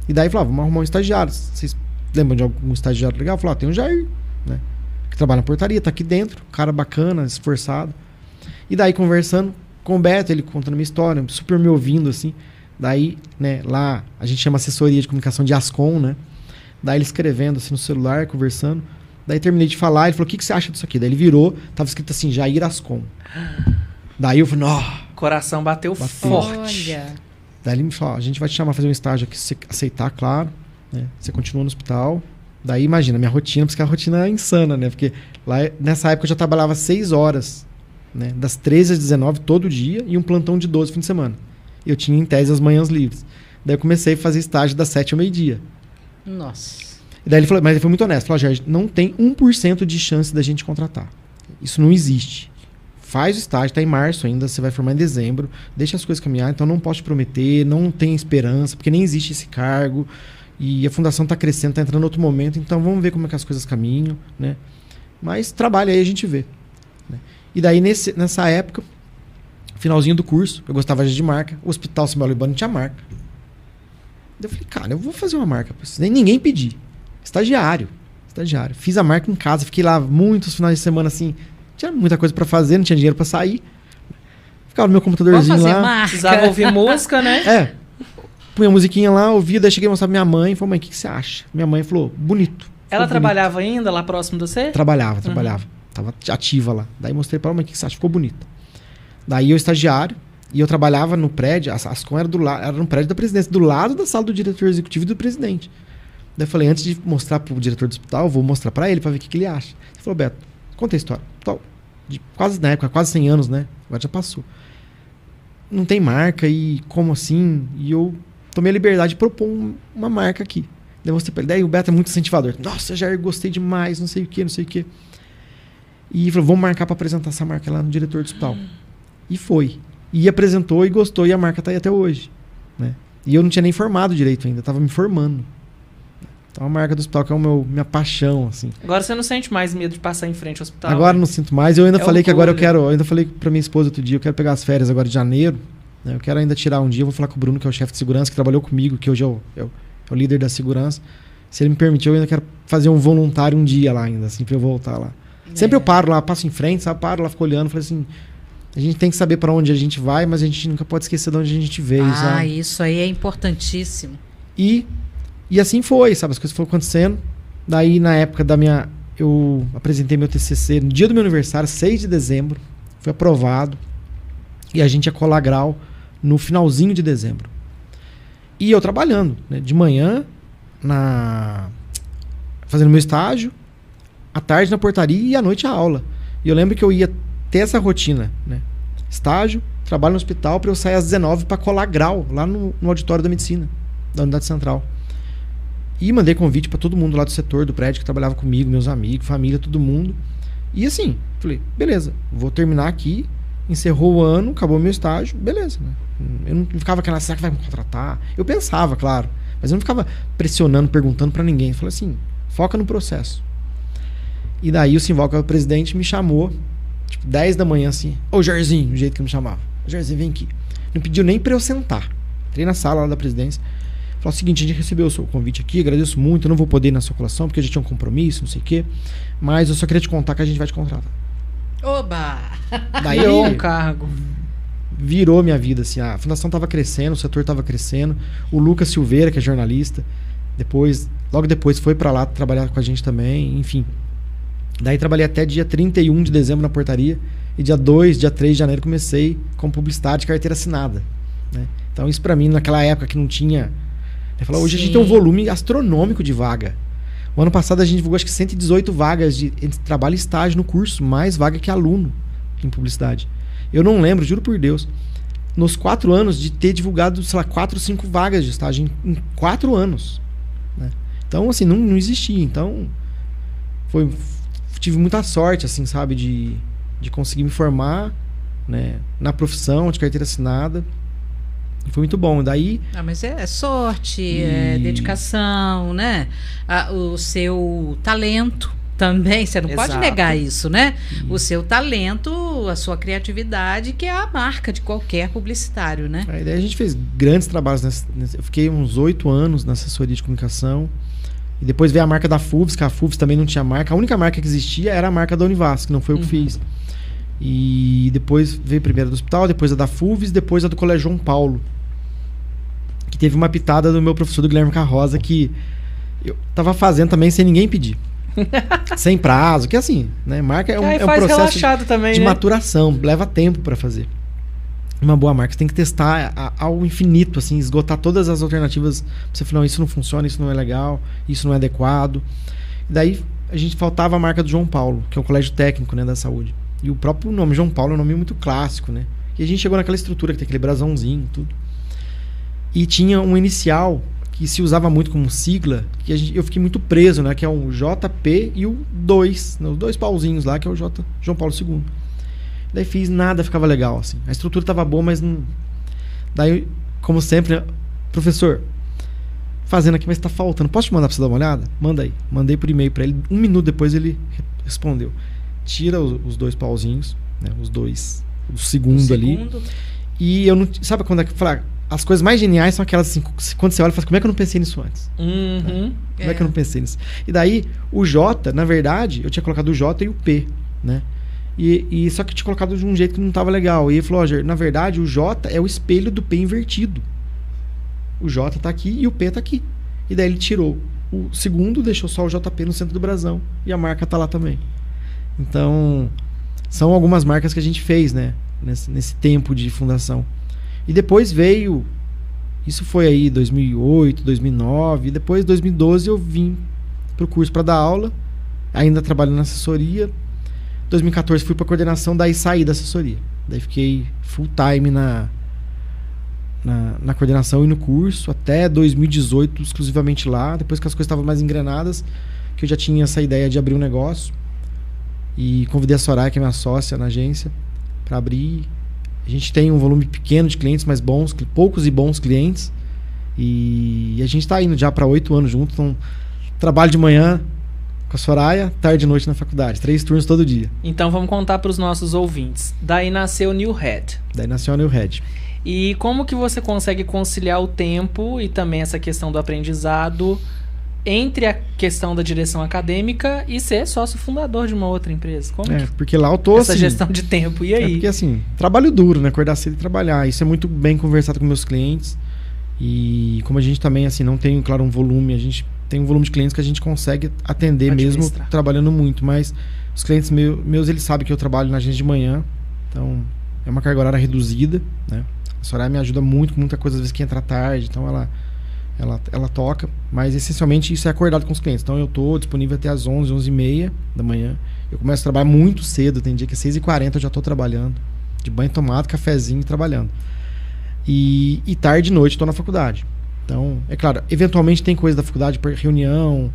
E daí falava, vamos arrumar um estagiário. Vocês lembram de algum estagiário legal? Eu falava, tem um Jair, né, que trabalha na portaria, tá aqui dentro, cara bacana, esforçado. E daí conversando, com o Beto, ele contando a minha história, super me ouvindo, assim. Daí, né, lá a gente chama assessoria de comunicação de Ascom, né? Daí ele escrevendo assim no celular, conversando. Daí terminei de falar, ele falou, o que você acha disso aqui? Daí ele virou, tava escrito assim, Jair Ascom. Daí eu falei, ó. Coração bateu forte. Olha. Daí ele me falou, a gente vai te chamar pra fazer um estágio aqui, se você aceitar, claro. Né? Você continua no hospital. Daí imagina, minha rotina, porque a rotina é insana, né? Porque lá, nessa época eu já trabalhava 6 horas, né? Das 13 às 19 todo dia e um plantão de 12 fim de semana. Eu tinha em tese as manhãs livres. Daí eu comecei a fazer estágio das 7 ao meio-dia. Nossa. E daí ele falou, mas ele foi muito honesto. Falou, Jorge, não tem 1% de chance da gente contratar. Isso não existe. Faz o estágio, tá em março ainda, você vai formar em dezembro. Deixa as coisas caminhar, então não posso te prometer, não tem esperança, porque nem existe esse cargo. E a fundação tá crescendo, tá entrando em outro momento, então vamos ver como é que as coisas caminham, né? Mas trabalha aí, a gente vê. Né? E daí, nessa época, finalzinho do curso, eu gostava de marca, o Hospital Simeão Libano não tinha marca. Daí eu falei, cara, eu vou fazer uma marca. Nem ninguém pedir. Estagiário. Fiz a marca em casa, fiquei lá muitos finais de semana assim, tinha muita coisa pra fazer, não tinha dinheiro pra sair. Ficava no meu computadorzinho lá. Marca. Precisava ouvir música, né? É. Punha a musiquinha lá, ouvia, daí cheguei a mostrar pra minha mãe, falei, mãe, o que você acha? Minha mãe falou, bonito. Ela trabalhava ainda lá próximo de você? Trabalhava. Tava ativa lá. Daí mostrei pra ela, mãe, o que você acha? Ficou bonita. Daí eu estagiário, e eu trabalhava no prédio, a Ascom era no prédio da presidência, do lado da sala do diretor executivo e do presidente. Daí eu falei, antes de mostrar pro diretor do hospital, eu vou mostrar pra ele, pra ver o que ele acha. Ele falou, Beto, conta a história. Então, na época, quase 100 anos, né? Agora já passou. Não tem marca, e como assim? E eu tomei a liberdade de propor uma marca aqui. Daí eu mostrei pra ele. Daí o Beto é muito incentivador. Nossa, Jair, gostei demais, não sei o que. E ele falou, vamos marcar pra apresentar essa marca lá no diretor do hospital. E foi. E apresentou e gostou, e a marca tá aí até hoje. Né? E eu não tinha nem formado direito ainda, tava me formando. Então a marca do hospital que é minha paixão, assim. Agora você não sente mais medo de passar em frente ao hospital? Agora não sinto mais. Eu ainda falei que agora eu ainda falei pra minha esposa outro dia, eu quero pegar as férias agora de janeiro. Né? Eu quero ainda tirar um dia, eu vou falar com o Bruno, que é o chefe de segurança, que trabalhou comigo, que hoje é o líder da segurança. Se ele me permitir, eu ainda quero fazer um voluntário um dia lá ainda, assim, pra eu voltar lá. Sempre eu paro lá, passo em frente, sabe? Paro lá, fico olhando, falei assim, a gente tem que saber pra onde a gente vai, mas a gente nunca pode esquecer de onde a gente veio, sabe? Isso aí é importantíssimo. E assim foi, sabe? As coisas foram acontecendo. Daí, na época eu apresentei meu TCC no dia do meu aniversário, 6 de dezembro. Foi aprovado. E a gente ia colar grau no finalzinho de dezembro. E eu trabalhando, né? De manhã, fazendo meu estágio, à tarde na portaria e à noite a aula. E eu lembro que eu ia ter essa rotina, né? Estágio, trabalho no hospital, para eu sair às 19 para colar grau lá no auditório da medicina, da unidade central. E mandei convite para todo mundo lá do setor, do prédio que trabalhava comigo, meus amigos, família, todo mundo. E assim, falei, beleza, vou terminar aqui, encerrou o ano, acabou meu estágio, beleza, né? Eu não ficava aquela, será que vai me contratar? Eu pensava, claro, mas eu não ficava pressionando, perguntando para ninguém. Eu falei assim, foca no processo. E daí o Simval, que é o presidente, me chamou, tipo, 10 da manhã assim, ô Jairzinho, do jeito que me chamava. Jairzinho, vem aqui. Não pediu nem para eu sentar. Entrei na sala lá da presidência. Falou o seguinte, a gente recebeu o seu convite aqui, agradeço muito, eu não vou poder ir na sua colação, porque a gente tinha um compromisso, não sei o quê, mas eu só queria te contar que a gente vai te contratar. Oba! Daí virou um cargo. Virou minha vida, assim, a fundação estava crescendo, o setor estava crescendo, o Lucas Silveira, que é jornalista, logo depois foi para lá trabalhar com a gente também, enfim. Daí trabalhei até dia 31 de dezembro na portaria, e dia 3 de janeiro comecei com publicidade de carteira assinada, né? Então isso para mim, naquela época que não tinha... Hoje a gente tem um volume astronômico de vaga. O ano passado a gente divulgou acho que 118 vagas de trabalho e estágio no curso, mais vaga que aluno em publicidade. Eu não lembro, juro por Deus, nos 4 anos de ter divulgado, sei lá, 4 ou 5 vagas de estágio em 4 anos. Né? Então, assim, não existia. Então, tive muita sorte, assim, sabe, de conseguir me formar, né, na profissão de carteira assinada. Foi muito bom. Daí... mas é sorte, é dedicação, né? O seu talento também, você não pode negar isso, né? O seu talento, a sua criatividade, que é a marca de qualquer publicitário, né? Daí a gente fez grandes trabalhos. Eu fiquei uns 8 anos na assessoria de comunicação. E depois veio a marca da FUVES, que a FUVES também não tinha marca. A única marca que existia era a marca da Univas, que não foi eu que fiz. E depois veio primeiro do hospital, depois a da FUVES, depois a do Colégio João Paulo. Que teve uma pitada do meu professor, do Guilherme Carroza, que eu tava fazendo também sem ninguém pedir. Sem prazo, que assim, né? Marca é um processo também, de né? maturação, leva tempo para fazer. Uma boa marca, você tem que testar ao infinito, assim, esgotar todas as alternativas. Você falar, não, isso não funciona, isso não é legal, isso não é adequado. E daí a gente faltava a marca do João Paulo, que é o colégio técnico, né, da saúde. E o próprio nome João Paulo é um nome muito clássico, né? E a gente chegou naquela estrutura que tem aquele brasãozinho, tudo. E tinha um inicial que se usava muito como sigla, que eu fiquei muito preso, né? Que é o JP e o 2, né, os 2 pauzinhos lá, que é o João Paulo II. Daí fiz, nada ficava legal, assim. A estrutura tava boa, mas não... Daí, como sempre, né? Professor, fazendo aqui, mas tá faltando. Posso te mandar pra você dar uma olhada? Manda aí. Mandei por e-mail pra ele. 1 minuto depois ele respondeu. Tira os 2 pauzinhos, né? Os 2, o segundo ali. E eu não... Sabe quando é que... Falar, as coisas mais geniais são aquelas assim, quando você olha e fala, como é que eu não pensei nisso antes? Né? Como é que eu não pensei nisso? E daí, o J, na verdade, eu tinha colocado o J e o P, né? E só que eu tinha colocado de um jeito que não estava legal. E ele falou, Roger, na verdade, o J é o espelho do P invertido. O J tá aqui e o P tá aqui. E daí ele tirou o segundo, deixou só o JP no centro do brasão. E a marca tá lá também. Então, são algumas marcas que a gente fez, né? Nesse tempo de fundação. E depois veio... Isso foi aí 2008, 2009. E depois, 2012, eu vim pro curso para dar aula. Ainda trabalhando na assessoria. 2014 fui para coordenação, daí saí da assessoria. Daí fiquei full time na coordenação e no curso, até 2018 exclusivamente lá, depois que as coisas estavam mais engrenadas, que eu já tinha essa ideia de abrir um negócio. E convidei a Soraya, que é minha sócia na agência, para abrir. A gente tem um volume pequeno de clientes, mas bons, poucos e bons clientes. E a gente está indo já para 8 anos juntos, então trabalho de manhã com a Soraya, tarde e noite na faculdade. 3 turnos todo dia. Então vamos contar para os nossos ouvintes. Daí nasceu New Head. Daí nasceu a New Head. E como que você consegue conciliar o tempo e também essa questão do aprendizado entre a questão da direção acadêmica e ser sócio fundador de uma outra empresa? Como que porque lá eu tô essa assim, gestão de tempo, e aí? Porque assim, trabalho duro, né? Acordar cedo e trabalhar. Isso é muito bem conversado com meus clientes. E como a gente também, assim, não tem, claro, um volume, a gente tem um volume de clientes que a gente consegue atender mesmo trabalhando muito, mas os clientes meus, eles sabem que eu trabalho na agência de manhã, então é uma carga horária reduzida, né? A Soraya me ajuda muito com muita coisa, às vezes que entra tarde, então ela toca, mas essencialmente isso é acordado com os clientes, então eu tô disponível até às 11, 11h30 da manhã, eu começo a trabalhar muito cedo, tem dia que é 6h40 eu já tô trabalhando, de banho tomado, cafezinho e trabalhando, e tarde e noite tô na faculdade. Então, é claro, eventualmente tem coisa da faculdade, reunião,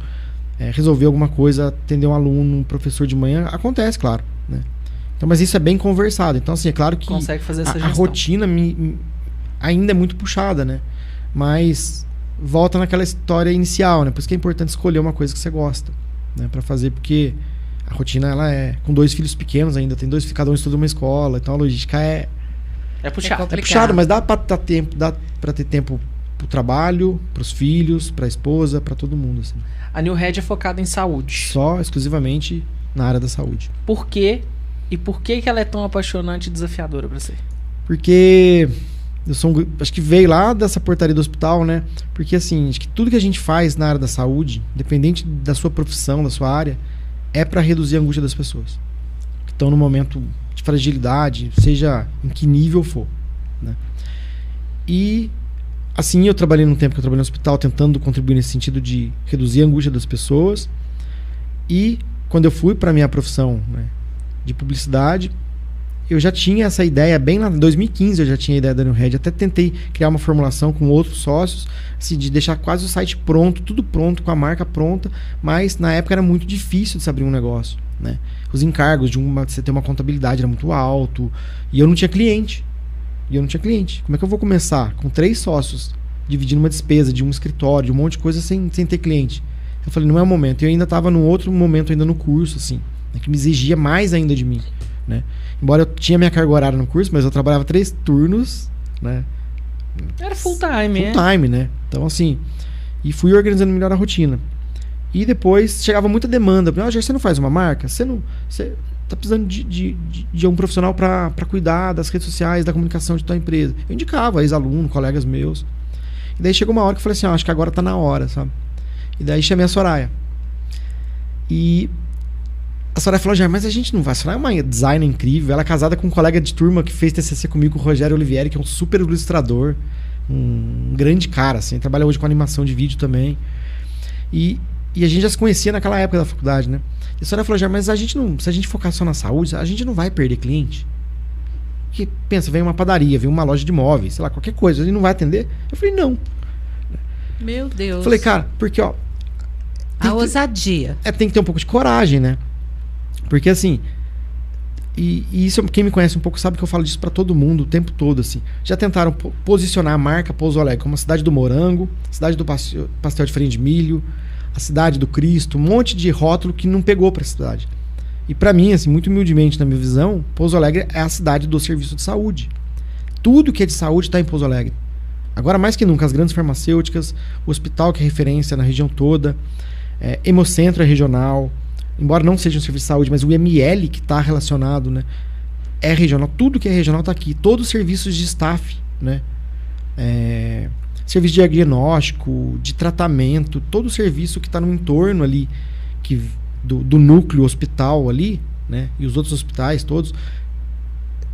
resolver alguma coisa, atender um aluno, um professor de manhã, acontece, claro, né? Então, mas isso é bem conversado. Então, assim, é claro que consegue fazer essa a rotina ainda é muito puxada, né? Mas volta naquela história inicial, né? Por isso que é importante escolher uma coisa que você gosta, né? Pra fazer, porque a rotina, ela é com 2 filhos pequenos ainda, tem 2, cada um estuda uma escola, então a logística é puxado. É puxado, mas dá pra ter tempo pro trabalho, pros filhos, pra esposa, pra todo mundo, assim. A New Head é focada em saúde. Só, exclusivamente, na área da saúde. Por quê? E por que ela é tão apaixonante e desafiadora pra você? Porque acho que veio lá dessa portaria do hospital, né? Porque, assim, acho que tudo que a gente faz na área da saúde, independente da sua profissão, da sua área, é pra reduzir a angústia das pessoas que estão no momento de fragilidade, seja em que nível for, né? E assim, eu trabalhei num tempo que eu trabalhei no hospital tentando contribuir nesse sentido de reduzir a angústia das pessoas. E quando eu fui para minha profissão, né, de publicidade, eu já tinha essa ideia, bem lá em 2015 eu já tinha a ideia da New Head. Até tentei criar uma formulação com outros sócios, assim, de deixar quase o site pronto, tudo pronto, com a marca pronta, mas na época era muito difícil de se abrir um negócio, né? Os encargos de você ter uma contabilidade era muito alto, e eu não tinha cliente. Como é que eu vou começar com 3 sócios, dividindo uma despesa de um escritório, de um monte de coisa sem ter cliente? Eu falei, não é o momento. Eu ainda estava num outro momento ainda no curso, assim, né, que me exigia mais ainda de mim, né? Embora eu tinha minha carga horária no curso, mas eu trabalhava 3 turnos, né? Era full time, Full time, né? Então, assim, e fui organizando melhor a rotina. E depois chegava muita demanda. Você não faz uma marca? tá precisando de um profissional para cuidar das redes sociais, da comunicação de tua empresa. Eu indicava ex-aluno, colegas meus. E daí chegou uma hora que eu falei assim, acho que agora tá na hora, sabe? E daí chamei a Soraya. E a Soraya falou, já, mas a gente não vai. A Soraya é uma designer incrível. Ela é casada com um colega de turma que fez TCC comigo, o Rogério Olivieri, que é um super ilustrador. Um grande cara, assim. Trabalha hoje com animação de vídeo também. E a gente já se conhecia naquela época da faculdade, né? E a Soraya falou, já, mas a gente não, se a gente focar só na saúde, a gente não vai perder cliente. Porque, pensa, vem uma padaria, vem uma loja de móveis, sei lá, qualquer coisa, a gente não vai atender? Eu falei, não. Meu Deus. Falei, cara, porque, ó... A ousadia. Tem que ter um pouco de coragem, né? Porque, assim... E isso, quem me conhece um pouco sabe que eu falo disso pra todo mundo o tempo todo, assim. Já tentaram posicionar a marca Pouso Alegre como a cidade do morango, cidade do pastel de farinha de milho, a cidade do Cristo, um monte de rótulo que não pegou pra cidade. E pra mim, assim, muito humildemente, na minha visão, Pouso Alegre é a cidade do serviço de saúde. Tudo que é de saúde tá em Pouso Alegre. Agora, mais que nunca, as grandes farmacêuticas, o hospital que é referência na região toda, Hemocentro é regional, embora não seja um serviço de saúde, mas o IML que está relacionado, né, é regional. Tudo que é regional está aqui. Todos os serviços de staff, né, serviço de diagnóstico, de tratamento, todo o serviço que está no entorno ali, do núcleo hospital ali, né, e os outros hospitais todos,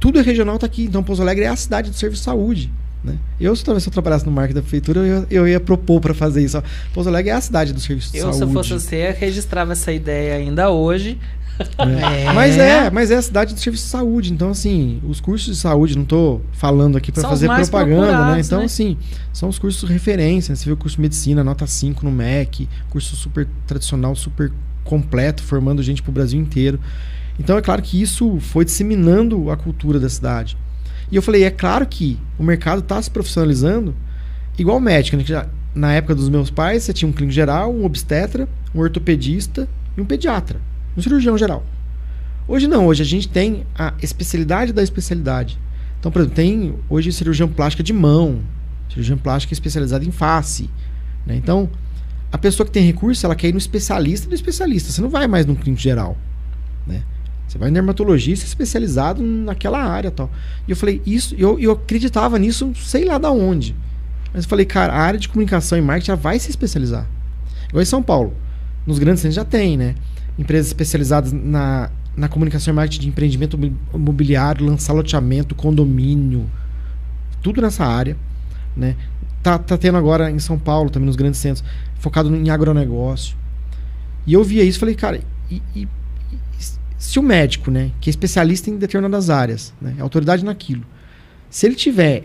tudo é regional, está aqui. Então, Pouso Alegre é a cidade do serviço de saúde. Né? Talvez se eu trabalhasse no marketing da prefeitura, eu ia propor para fazer isso. Pouso Alegre é a cidade do serviço de saúde. Se eu fosse você, registrava essa ideia ainda hoje. Mas é a cidade do serviço de saúde. Então, assim, os cursos de saúde, não estou falando aqui para fazer propaganda, né? Então, assim, são os cursos de referência. Você vê o curso de medicina, nota 5 no MEC, curso super tradicional, super completo, formando gente para o Brasil inteiro. Então, é claro que isso foi disseminando a cultura da cidade. E eu falei, é claro que o mercado está se profissionalizando igual médico, né? Que já, na época dos meus pais, você tinha um clínico geral, um obstetra, um ortopedista e um pediatra, um cirurgião geral. Hoje não, hoje a gente tem a especialidade da especialidade. Então, por exemplo, tem hoje cirurgião plástica de mão, cirurgião plástica especializada em face, né? Então, a pessoa que tem recurso, ela quer ir no especialista do especialista. Você não vai mais num clínico geral, né? Você vai em dermatologista especializado naquela área e tal. E eu falei, isso, eu acreditava nisso, sei lá da onde. Mas eu falei, cara, a área de comunicação e marketing já vai se especializar. Igual em São Paulo. Nos grandes centros já tem, né? Empresas especializadas na comunicação e marketing de empreendimento imobiliário, lançar loteamento, condomínio, tudo nessa área, né? Tá tendo agora em São Paulo, também nos grandes centros, focado em agronegócio. E eu via isso e falei, cara, se o médico, né, que é especialista em determinadas áreas, né, é autoridade naquilo, se ele tiver...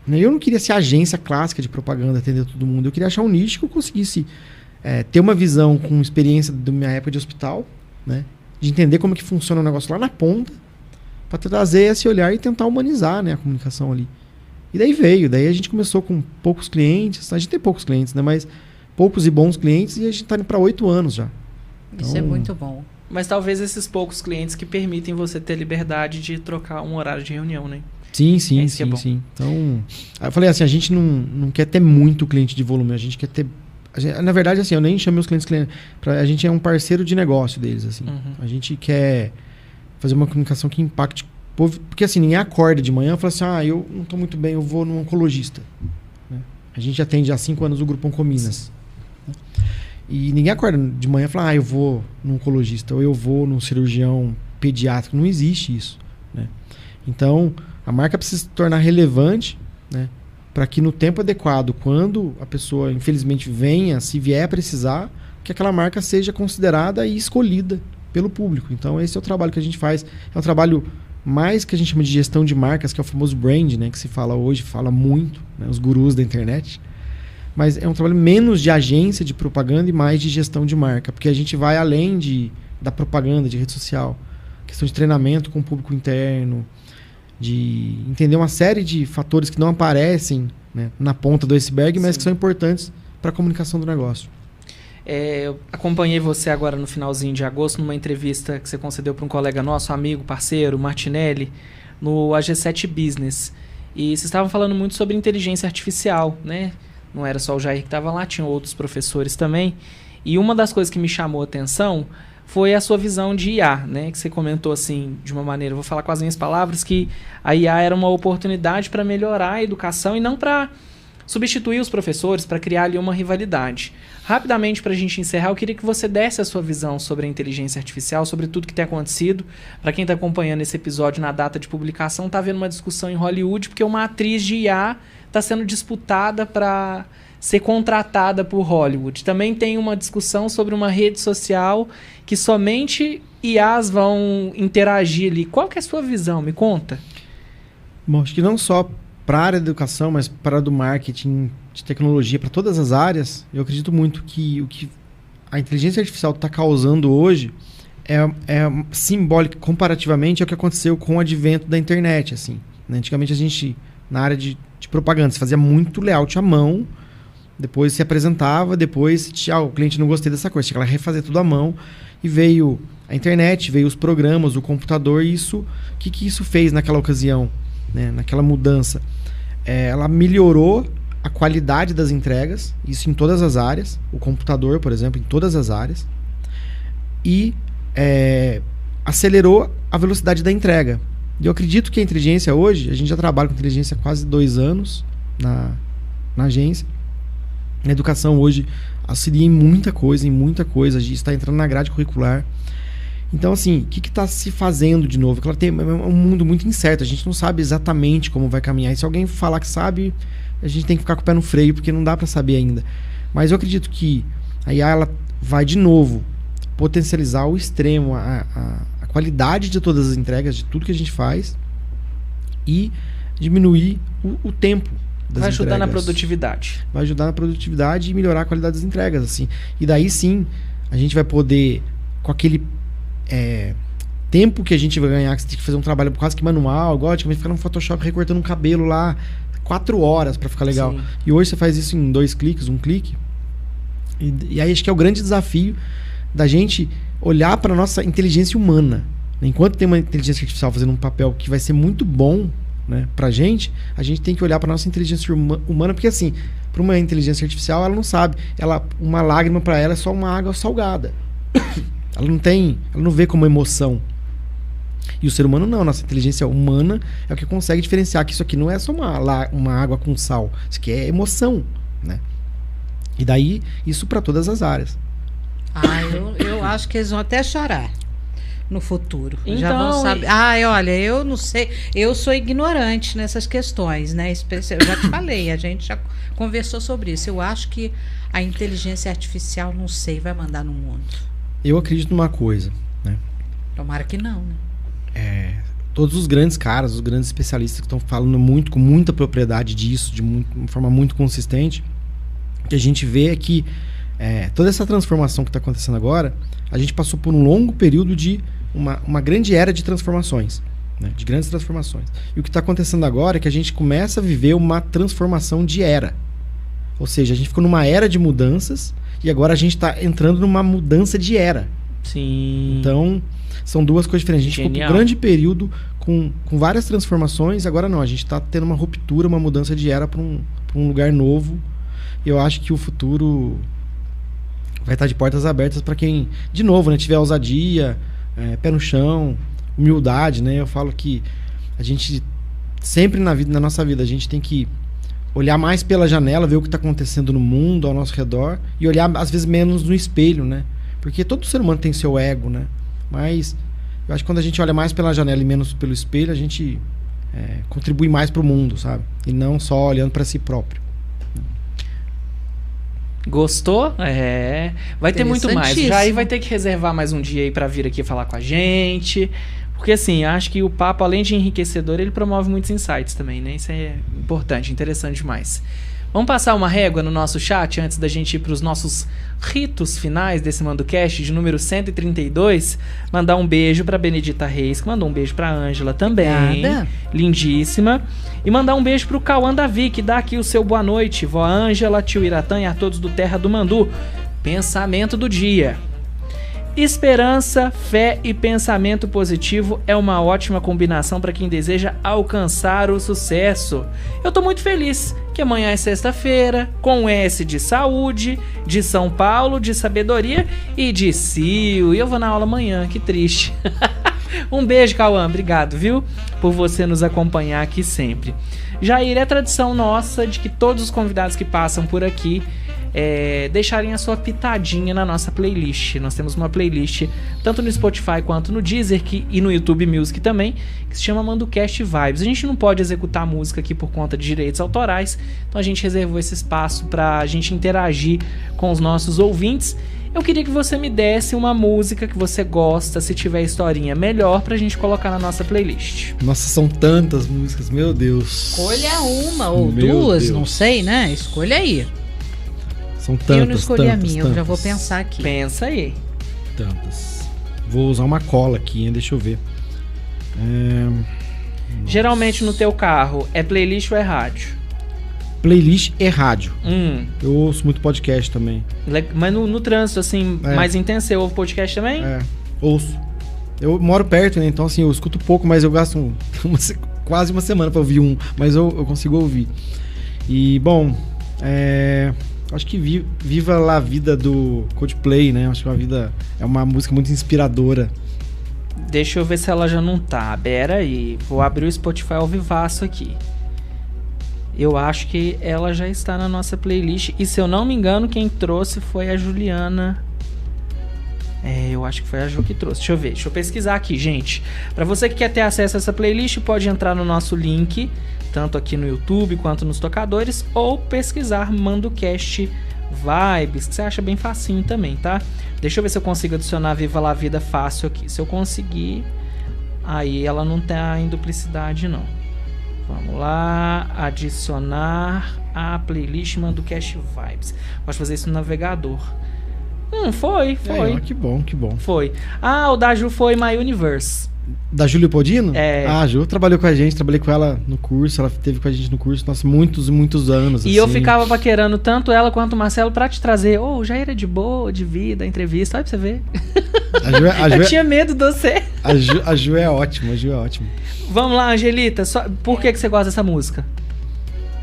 Né, eu não queria ser agência clássica de propaganda, atender todo mundo. Eu queria achar um nicho que eu conseguisse ter uma visão com experiência da minha época de hospital, né, de entender como que funciona o negócio lá na ponta, para trazer esse olhar e tentar humanizar, né, a comunicação ali. E daí a gente começou com poucos clientes. A gente tem poucos clientes, né, mas poucos e bons clientes, e a gente está indo para 8 anos já. Então, isso é muito bom. Mas talvez esses poucos clientes que permitem você ter liberdade de trocar um horário de reunião, né? Sim. Então, eu falei assim, a gente não quer ter muito cliente de volume, a gente quer ter... na verdade, assim, eu nem chamei os clientes, a gente é um parceiro de negócio deles, assim. Uhum. A gente quer fazer uma comunicação que impacte o povo, porque assim, ninguém acorda de manhã e fala assim, eu não estou muito bem, eu vou num oncologista. Né? A gente atende há 5 anos o Grupo Oncominas. Né? E ninguém acorda de manhã e fala, eu vou num oncologista, ou eu vou num cirurgião pediátrico. Não existe isso, né? Então, a marca precisa se tornar relevante, né, para que no tempo adequado, quando a pessoa, infelizmente, venha, se vier a precisar, que aquela marca seja considerada e escolhida pelo público. Então, esse é o trabalho que a gente faz. É um trabalho mais que a gente chama de gestão de marcas, que é o famoso brand, né, que se fala hoje, fala muito, né, os gurus da internet. Mas é um trabalho menos de agência de propaganda e mais de gestão de marca, porque a gente vai além da propaganda de rede social, questão de treinamento com o público interno, de entender uma série de fatores que não aparecem, né, na ponta do iceberg, mas que são importantes para a comunicação do negócio. Eu acompanhei você agora no finalzinho de agosto numa entrevista que você concedeu para um colega nosso, amigo, parceiro, Martinelli, no AG7 Business. E vocês estavam falando muito sobre inteligência artificial, né? Não era só o Jair que estava lá, tinham outros professores também. E uma das coisas que me chamou a atenção foi a sua visão de IA, né? Que você comentou assim, de uma maneira, vou falar com as minhas palavras, que a IA era uma oportunidade para melhorar a educação e não para substituir os professores, para criar ali uma rivalidade. Rapidamente, para a gente encerrar, eu queria que você desse a sua visão sobre a inteligência artificial, sobre tudo que tem acontecido. Para quem está acompanhando esse episódio na data de publicação, está havendo uma discussão em Hollywood, porque uma atriz de IA está sendo disputada para ser contratada por Hollywood. Também tem uma discussão sobre uma rede social que somente IAs vão interagir ali. Qual que é a sua visão? Me conta. Bom, acho que não só para a área da educação, mas para a do marketing, de tecnologia, para todas as áreas, eu acredito muito que o que a inteligência artificial está causando hoje é simbólico, comparativamente, ao que aconteceu com o advento da internet. Assim, né? Antigamente, a gente, na área de propaganda, se fazia muito layout à mão, depois se apresentava, depois o cliente não gostei dessa coisa, tinha que refazer tudo à mão, e veio a internet, veio os programas, o computador, e isso, o que isso fez naquela ocasião, né? Naquela mudança? Ela melhorou a qualidade das entregas, isso em todas as áreas, o computador, por exemplo, em todas as áreas, e acelerou a velocidade da entrega. E eu acredito que a inteligência hoje, a gente já trabalha com inteligência há quase 2 anos na agência. A educação hoje auxilia em muita coisa, a gente está entrando na grade curricular. Então, assim, o que está se fazendo de novo? Claro, é um mundo muito incerto, a gente não sabe exatamente como vai caminhar. E se alguém falar que sabe, a gente tem que ficar com o pé no freio, porque não dá para saber ainda. Mas eu acredito que a IA ela vai, de novo, potencializar ao extremo a qualidade de todas as entregas, de tudo que a gente faz, e diminuir o tempo. Vai ajudar na produtividade. Vai ajudar na produtividade e melhorar a qualidade das entregas, assim. E daí sim, a gente vai poder, com aquele tempo que a gente vai ganhar, que você tem que fazer um trabalho quase que manual, igual antigamente ficar no Photoshop recortando um cabelo lá 4 horas para ficar legal. Sim. E hoje você faz isso em 2 cliques, 1 clique. E aí acho que é o grande desafio da gente olhar para a nossa inteligência humana. Enquanto tem uma inteligência artificial fazendo um papel que vai ser muito bom, né, pra gente, a gente tem que olhar para nossa inteligência humana, porque assim, para uma inteligência artificial, ela não sabe, uma lágrima para ela é só uma água salgada. Ela não vê como emoção. E o ser humano não, nossa inteligência humana é o que consegue diferenciar que isso aqui não é só uma água com sal, isso aqui é emoção, né? E daí, isso para todas as áreas. Eu acho que eles vão até chorar no futuro. Então, já vão saber. Olha, eu não sei, eu sou ignorante nessas questões, né? Eu já te falei, a gente já conversou sobre isso. Eu acho que a inteligência artificial, não sei, vai mandar no mundo. Eu acredito numa coisa, né? Tomara que não, né? Todos os grandes caras, os grandes especialistas que estão falando com muita propriedade disso, de uma forma muito consistente, o que a gente vê é que toda essa transformação que está acontecendo agora, a gente passou por um longo período de uma grande era de transformações, né? De grandes transformações. E o que está acontecendo agora é que a gente começa a viver uma transformação de era. Ou seja, a gente ficou numa era de mudanças e agora a gente está entrando numa mudança de era. Sim. Então, são duas coisas diferentes. A gente ficou por um grande período com várias transformações, agora não. A gente está tendo uma ruptura, uma mudança de era para um lugar novo. E eu acho que o futuro vai estar de portas abertas para quem, de novo, né, tiver ousadia, pé no chão, humildade, né? Eu falo que a gente sempre na nossa vida a gente tem que olhar mais pela janela, ver o que está acontecendo no mundo ao nosso redor e olhar às vezes menos no espelho, né? Porque todo ser humano tem seu ego, né? Mas eu acho que quando a gente olha mais pela janela e menos pelo espelho, a gente contribui mais para o mundo, sabe? E não só olhando para si próprio. Gostou? Vai ter muito mais. Jair vai ter que reservar mais um dia aí pra vir aqui falar com a gente. Porque assim, acho que o papo, além de enriquecedor, ele promove muitos insights também, né? Isso é importante, interessante demais. Vamos passar uma régua no nosso chat antes da gente ir para os nossos ritos finais desse MandoCast de número 132. Mandar um beijo para Benedita Reis, que mandou um beijo para Ângela também. Obrigada. Lindíssima. E mandar um beijo para o Cauã Davi, que dá aqui o seu boa noite. Vó Ângela, tio Iratã e a todos do Terra do Mandu. Pensamento do dia. Esperança, fé e pensamento positivo é uma ótima combinação para quem deseja alcançar o sucesso. Eu tô muito feliz que que amanhã é sexta-feira, com S de saúde, de São Paulo, de sabedoria e de Cio. E eu vou na aula amanhã, que triste. Um beijo, Cauã, obrigado, viu? Por você nos acompanhar aqui sempre. Jair, é tradição nossa de que todos os convidados que passam por aqui deixarem a sua pitadinha na nossa playlist. Nós temos uma playlist tanto no Spotify quanto no Deezer e no YouTube Music também, que se chama MandoCast Vibes. A gente não pode executar música aqui por conta de direitos autorais, então a gente reservou esse espaço pra gente interagir com os nossos ouvintes. Eu queria que você me desse uma música que você gosta, se tiver historinha melhor, pra gente colocar na nossa playlist. Nossa, são tantas músicas, meu Deus. Escolha uma ou duas, não sei, né? Escolha aí. São tantas, eu não escolhi tantas, a minha, tantas. eu já vou pensar aqui. Pensa aí. Tantas. Vou usar uma cola aqui, hein? Deixa eu ver. Geralmente no teu carro, é playlist ou é rádio? Playlist e rádio. Eu ouço muito podcast também. Mas no trânsito, assim, mais intenso, você ouve podcast também? Ouço. Eu moro perto, né? Então, assim, eu escuto pouco, mas eu gasto quase uma semana pra ouvir um. Mas eu consigo ouvir. E, bom, acho que Viva La Vida do Coldplay, né? Acho que é uma música muito inspiradora. Deixa eu ver se ela já não tá. Pera aí. Vou abrir o Spotify ao vivaço aqui. Eu acho que ela já está na nossa playlist. E se eu não me engano, quem trouxe foi a Juliana. Eu acho que foi a Ju que trouxe. Deixa eu ver. Deixa eu pesquisar aqui, gente. Para você que quer ter acesso a essa playlist, pode entrar no nosso link, tanto aqui no YouTube quanto nos tocadores, ou pesquisar MandoCast Vibes, que você acha bem facinho também, tá? Deixa eu ver se eu consigo adicionar Viva La Vida fácil aqui. Se eu conseguir, aí ela não tá em duplicidade, não. Vamos lá, adicionar a playlist MandoCast Vibes. Posso fazer isso no navegador. Foi. Que bom. Foi. O da Ju foi My Universe. Da Júlia Podino? A Ju trabalhou com a gente, trabalhei com ela no curso, ela esteve com a gente no curso, nossa, muitos e muitos anos. E assim, eu ficava paquerando tanto ela quanto o Marcelo pra te trazer, já era de boa, de vida, entrevista, olha pra você ver. Eu tinha medo de você. A Ju é ótima, Vamos lá, Angelita, por que você gosta dessa música?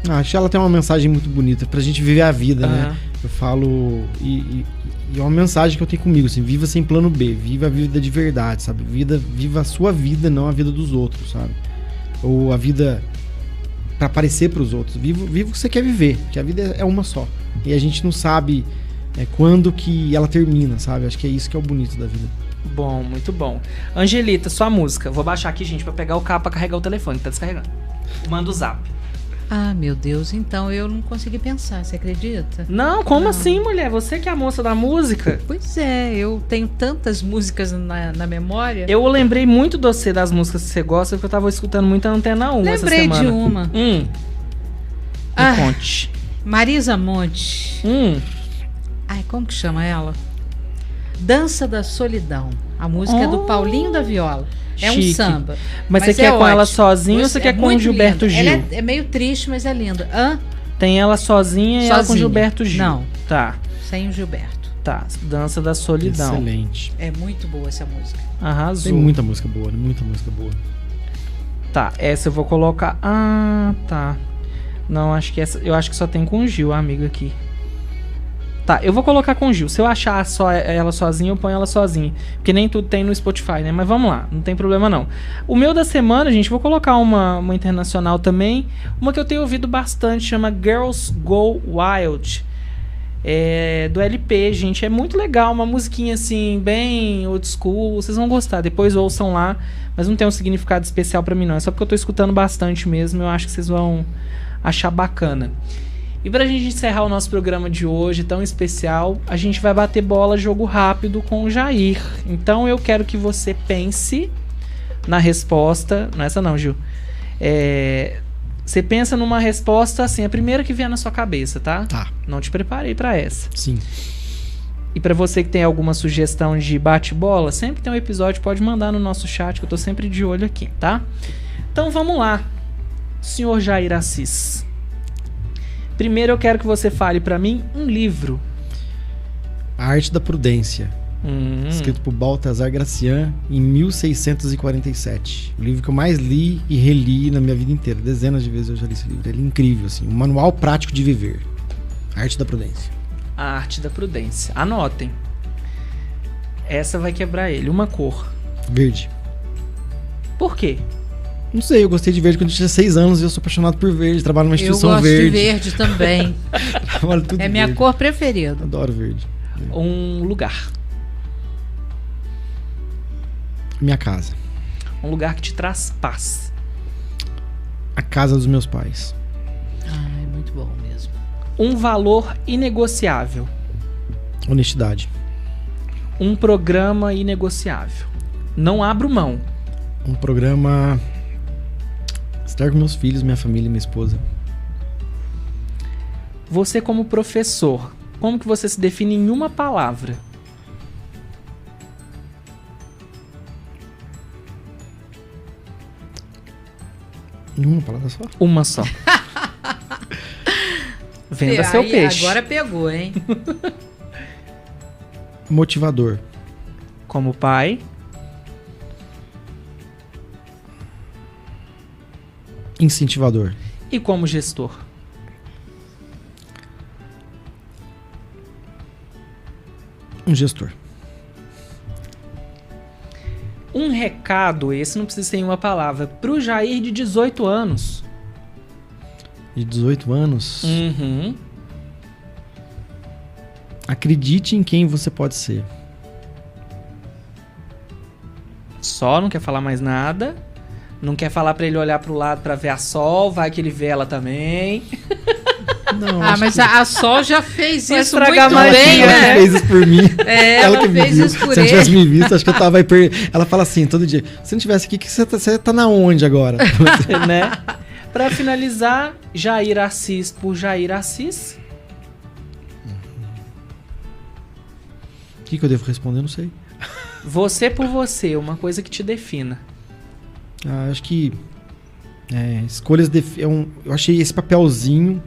Acho que ela tem uma mensagem muito bonita pra gente viver a vida, né? Eu falo, e é uma mensagem que eu tenho comigo, assim, viva sem plano B, viva a vida de verdade, sabe? Viva a sua vida, não a vida dos outros, sabe? Ou a vida pra aparecer pros outros. Viva o que você quer viver, que a vida é uma só. E a gente não sabe quando que ela termina, sabe? Acho que é isso que é o bonito da vida. Bom, muito bom. Angelita, sua música. Vou baixar aqui, gente, pra pegar o cabo pra carregar o telefone, que tá descarregando. Manda o zap. Meu Deus, então eu não consegui pensar, você acredita? Não, como assim, mulher? Você que é a moça da música? Pois eu tenho tantas músicas na memória. Eu lembrei muito de você, das músicas que você gosta, porque eu tava escutando muito a Antena 1 essa semana. Lembrei de uma. Me conte. Marisa Monte. Como que chama ela? Dança da Solidão. A música é do Paulinho da Viola. É chique. Um samba. Mas você quer com ela sozinha ou você quer com o Gilberto Gil? Ela é meio triste, mas é linda. Tem ela sozinha e ela com o Gilberto Gil. Não. Tá. Sem o Gilberto. Tá. Dança da Solidão. Excelente. É muito boa essa música. Arrasou. Tem muita música boa, muita música boa. Tá, essa eu vou colocar... tá. Não, acho que essa... Eu acho que só tem com o Gil, a amiga aqui. Tá, eu vou colocar com o Gil. Se eu achar só ela sozinha, eu ponho ela sozinha. Porque nem tudo tem no Spotify, né? Mas vamos lá, não tem problema não. O meu da semana, gente, vou colocar uma internacional também. Uma que eu tenho ouvido bastante, chama Girls Go Wild. Do LP, gente. É muito legal, uma musiquinha assim, bem old school. Vocês vão gostar, depois ouçam lá. Mas não tem um significado especial pra mim não. É só porque eu tô escutando bastante mesmo. Eu acho que vocês vão achar bacana. E pra gente encerrar o nosso programa de hoje, tão especial, a gente vai bater bola jogo rápido com o Jair. Então eu quero que você pense na resposta... Não é essa não, Gil. Você pensa numa resposta assim, a primeira que vier na sua cabeça, tá? Tá. Não te preparei pra essa. Sim. E pra você que tem alguma sugestão de bate-bola, sempre tem um episódio, pode mandar no nosso chat, que eu tô sempre de olho aqui, tá? Então vamos lá. Senhor Jair Assis. Primeiro eu quero que você fale pra mim um livro. A Arte da Prudência. escrito por Baltasar Gracian em 1647. O livro que eu mais li e reli na minha vida inteira. Dezenas de vezes eu já li esse livro. Ele é incrível, assim. Um manual prático de viver. A Arte da Prudência. A Arte da Prudência. Anotem. Essa vai quebrar ele. Uma cor. Verde. Por quê? Não sei, eu gostei de verde quando eu tinha 6 anos e eu sou apaixonado por verde. Trabalho numa instituição verde. Eu gosto de verde também. Trabalho tudo é minha verde. cor preferida. Adoro verde. Um lugar. Minha casa. Um lugar que te traz paz. A casa dos meus pais. Ai, muito bom mesmo. Um valor inegociável. Honestidade. Um programa inegociável. Não abro mão. Um programa... estar com meus filhos, minha família e minha esposa. Você como professor, como que você se define em uma palavra? Em uma palavra só? Uma só. Venda seu peixe. Agora pegou, hein? Motivador. Como pai. Incentivador. E como gestor. Um gestor. Um recado, esse não precisa ser em uma palavra, pro Jair de 18 anos. De 18 anos. Uhum. Acredite em quem você pode ser. Só, não quer falar mais nada. Não quer falar pra ele olhar pro lado pra ver a Sol, vai que ele vê ela também. Não, mas a Sol já fez Vai isso muito estragar mais bem, ela né? que fez isso por mim. Ela que me fez viu. isso por Se eu ele. tivesse me visto, acho que eu tava aí. Ela fala assim todo dia: se não tivesse aqui, você tá na onde agora? Né? Pra finalizar, Jair Assis por Jair Assis. O que eu devo responder? Não sei. Você por você, uma coisa que te defina. Acho que escolhas eu achei esse papelzinho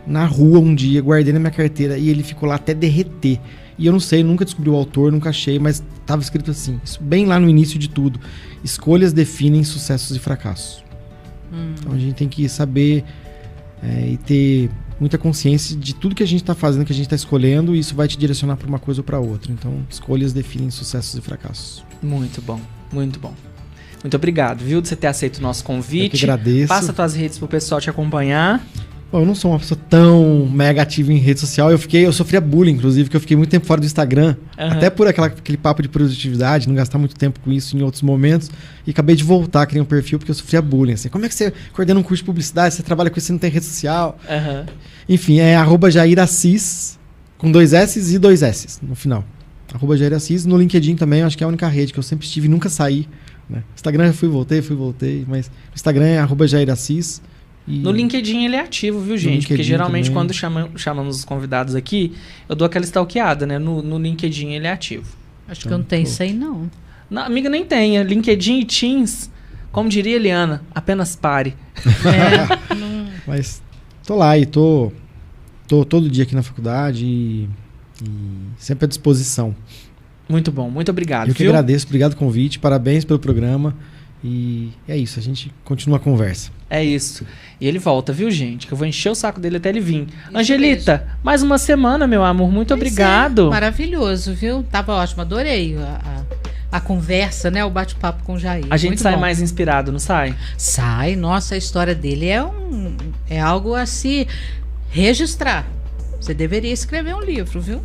na rua um dia, guardei na minha carteira e ele ficou lá até derreter. E eu não sei, nunca descobri o autor, nunca achei, mas estava escrito assim, isso bem lá no início de tudo. Escolhas definem sucessos e fracassos. Então a gente tem que saber e ter muita consciência de tudo que a gente está fazendo, que a gente está escolhendo, e isso vai te direcionar para uma coisa ou para outra. Então, escolhas definem sucessos e fracassos. Muito bom, muito bom. Muito obrigado, viu, de você ter aceito o nosso convite. Eu que agradeço. Passa tuas redes pro pessoal te acompanhar. Bom, eu não sou uma pessoa tão mega ativa em rede social. Eu sofria bullying, inclusive, que eu fiquei muito tempo fora do Instagram. Uhum. Até por aquele papo de produtividade, não gastar muito tempo com isso em outros momentos. E acabei de voltar, criei um perfil, porque eu sofria bullying. Assim, como é que você coordena um curso de publicidade, você trabalha com isso, você não tem rede social? Uhum. Enfim, é @Jair Assis, com 2 S e 2 S no final. @Jair Assis. No LinkedIn também, acho que é a única rede que eu sempre estive e nunca saí. Né? Instagram eu fui e voltei, mas no Instagram é @Jair Assis. E no LinkedIn ele é ativo, viu, gente? Porque geralmente também. quando chamamos os convidados aqui, eu dou aquela stalkeada, né? No LinkedIn ele é ativo. Acho que eu não tenho isso aí, não. Não, amiga, nem tenha. LinkedIn e Teams, como diria Eliana, apenas pare. Mas tô lá e tô todo dia aqui na faculdade e sempre à disposição. Muito bom, muito obrigado. Eu que agradeço, obrigado pelo convite, parabéns pelo programa. E é isso, a gente continua a conversa. É isso. E ele volta, viu, gente? Que eu vou encher o saco dele até ele vir. Angelita, mais uma semana, meu amor. Muito obrigado. Maravilhoso, viu? Tava ótimo, adorei a conversa, né? O bate-papo com o Jair. A gente muito sai bom. Mais inspirado, não sai? Sai, nossa, a história dele é algo a se registrar. Você deveria escrever um livro, viu?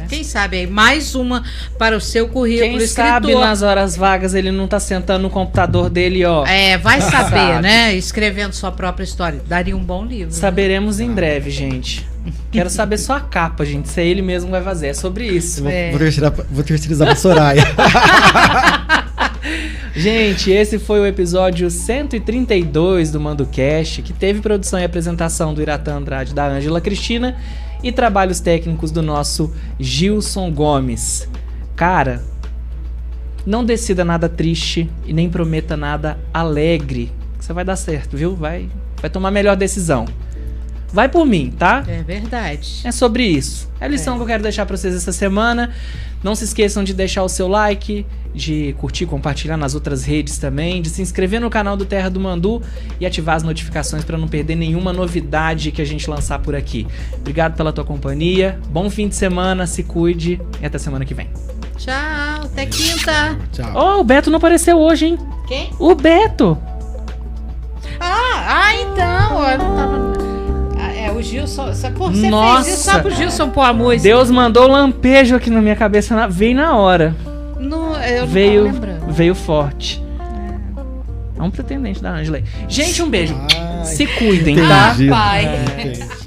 Quem sabe aí, mais uma para o seu currículo. Quem sabe nas horas vagas ele não tá sentando no computador dele, ó. Vai saber, né? Escrevendo sua própria história. Daria um bom livro. Saberemos em breve, gente. Quero saber só a capa, gente. Se é ele mesmo vai fazer. É sobre isso. Vou terceirizar pra Soraya. Gente, esse foi o episódio 132 do MandoCast, que teve produção e apresentação do Iratã Andrade, da Ângela Cristina, e trabalhos técnicos do nosso Gilson Gomes. Cara, não decida nada triste e nem prometa nada alegre. Você vai dar certo, viu? Vai tomar a melhor decisão. Vai por mim, tá? É verdade. É sobre isso. É a lição que eu quero deixar pra vocês essa semana. Não se esqueçam de deixar o seu like, de curtir, compartilhar nas outras redes também, de se inscrever no canal do Terra do Mandu e ativar as notificações para não perder nenhuma novidade que a gente lançar por aqui. Obrigado pela tua companhia, bom fim de semana, se cuide e até semana que vem. Tchau, até quinta. Tchau. Oh, o Beto não apareceu hoje, hein? Quem? O Beto! Então, eu não tava... o Gilson, você Nossa. fez isso só pro Gilson pôr a música. Deus mandou um lampejo aqui na minha cabeça, veio na hora. Não, eu Veio, não tava lembrando. veio forte. É um pretendente da Ângela aí. Gente, um beijo. Se cuidem, tá? Entendi. pai. Entendi.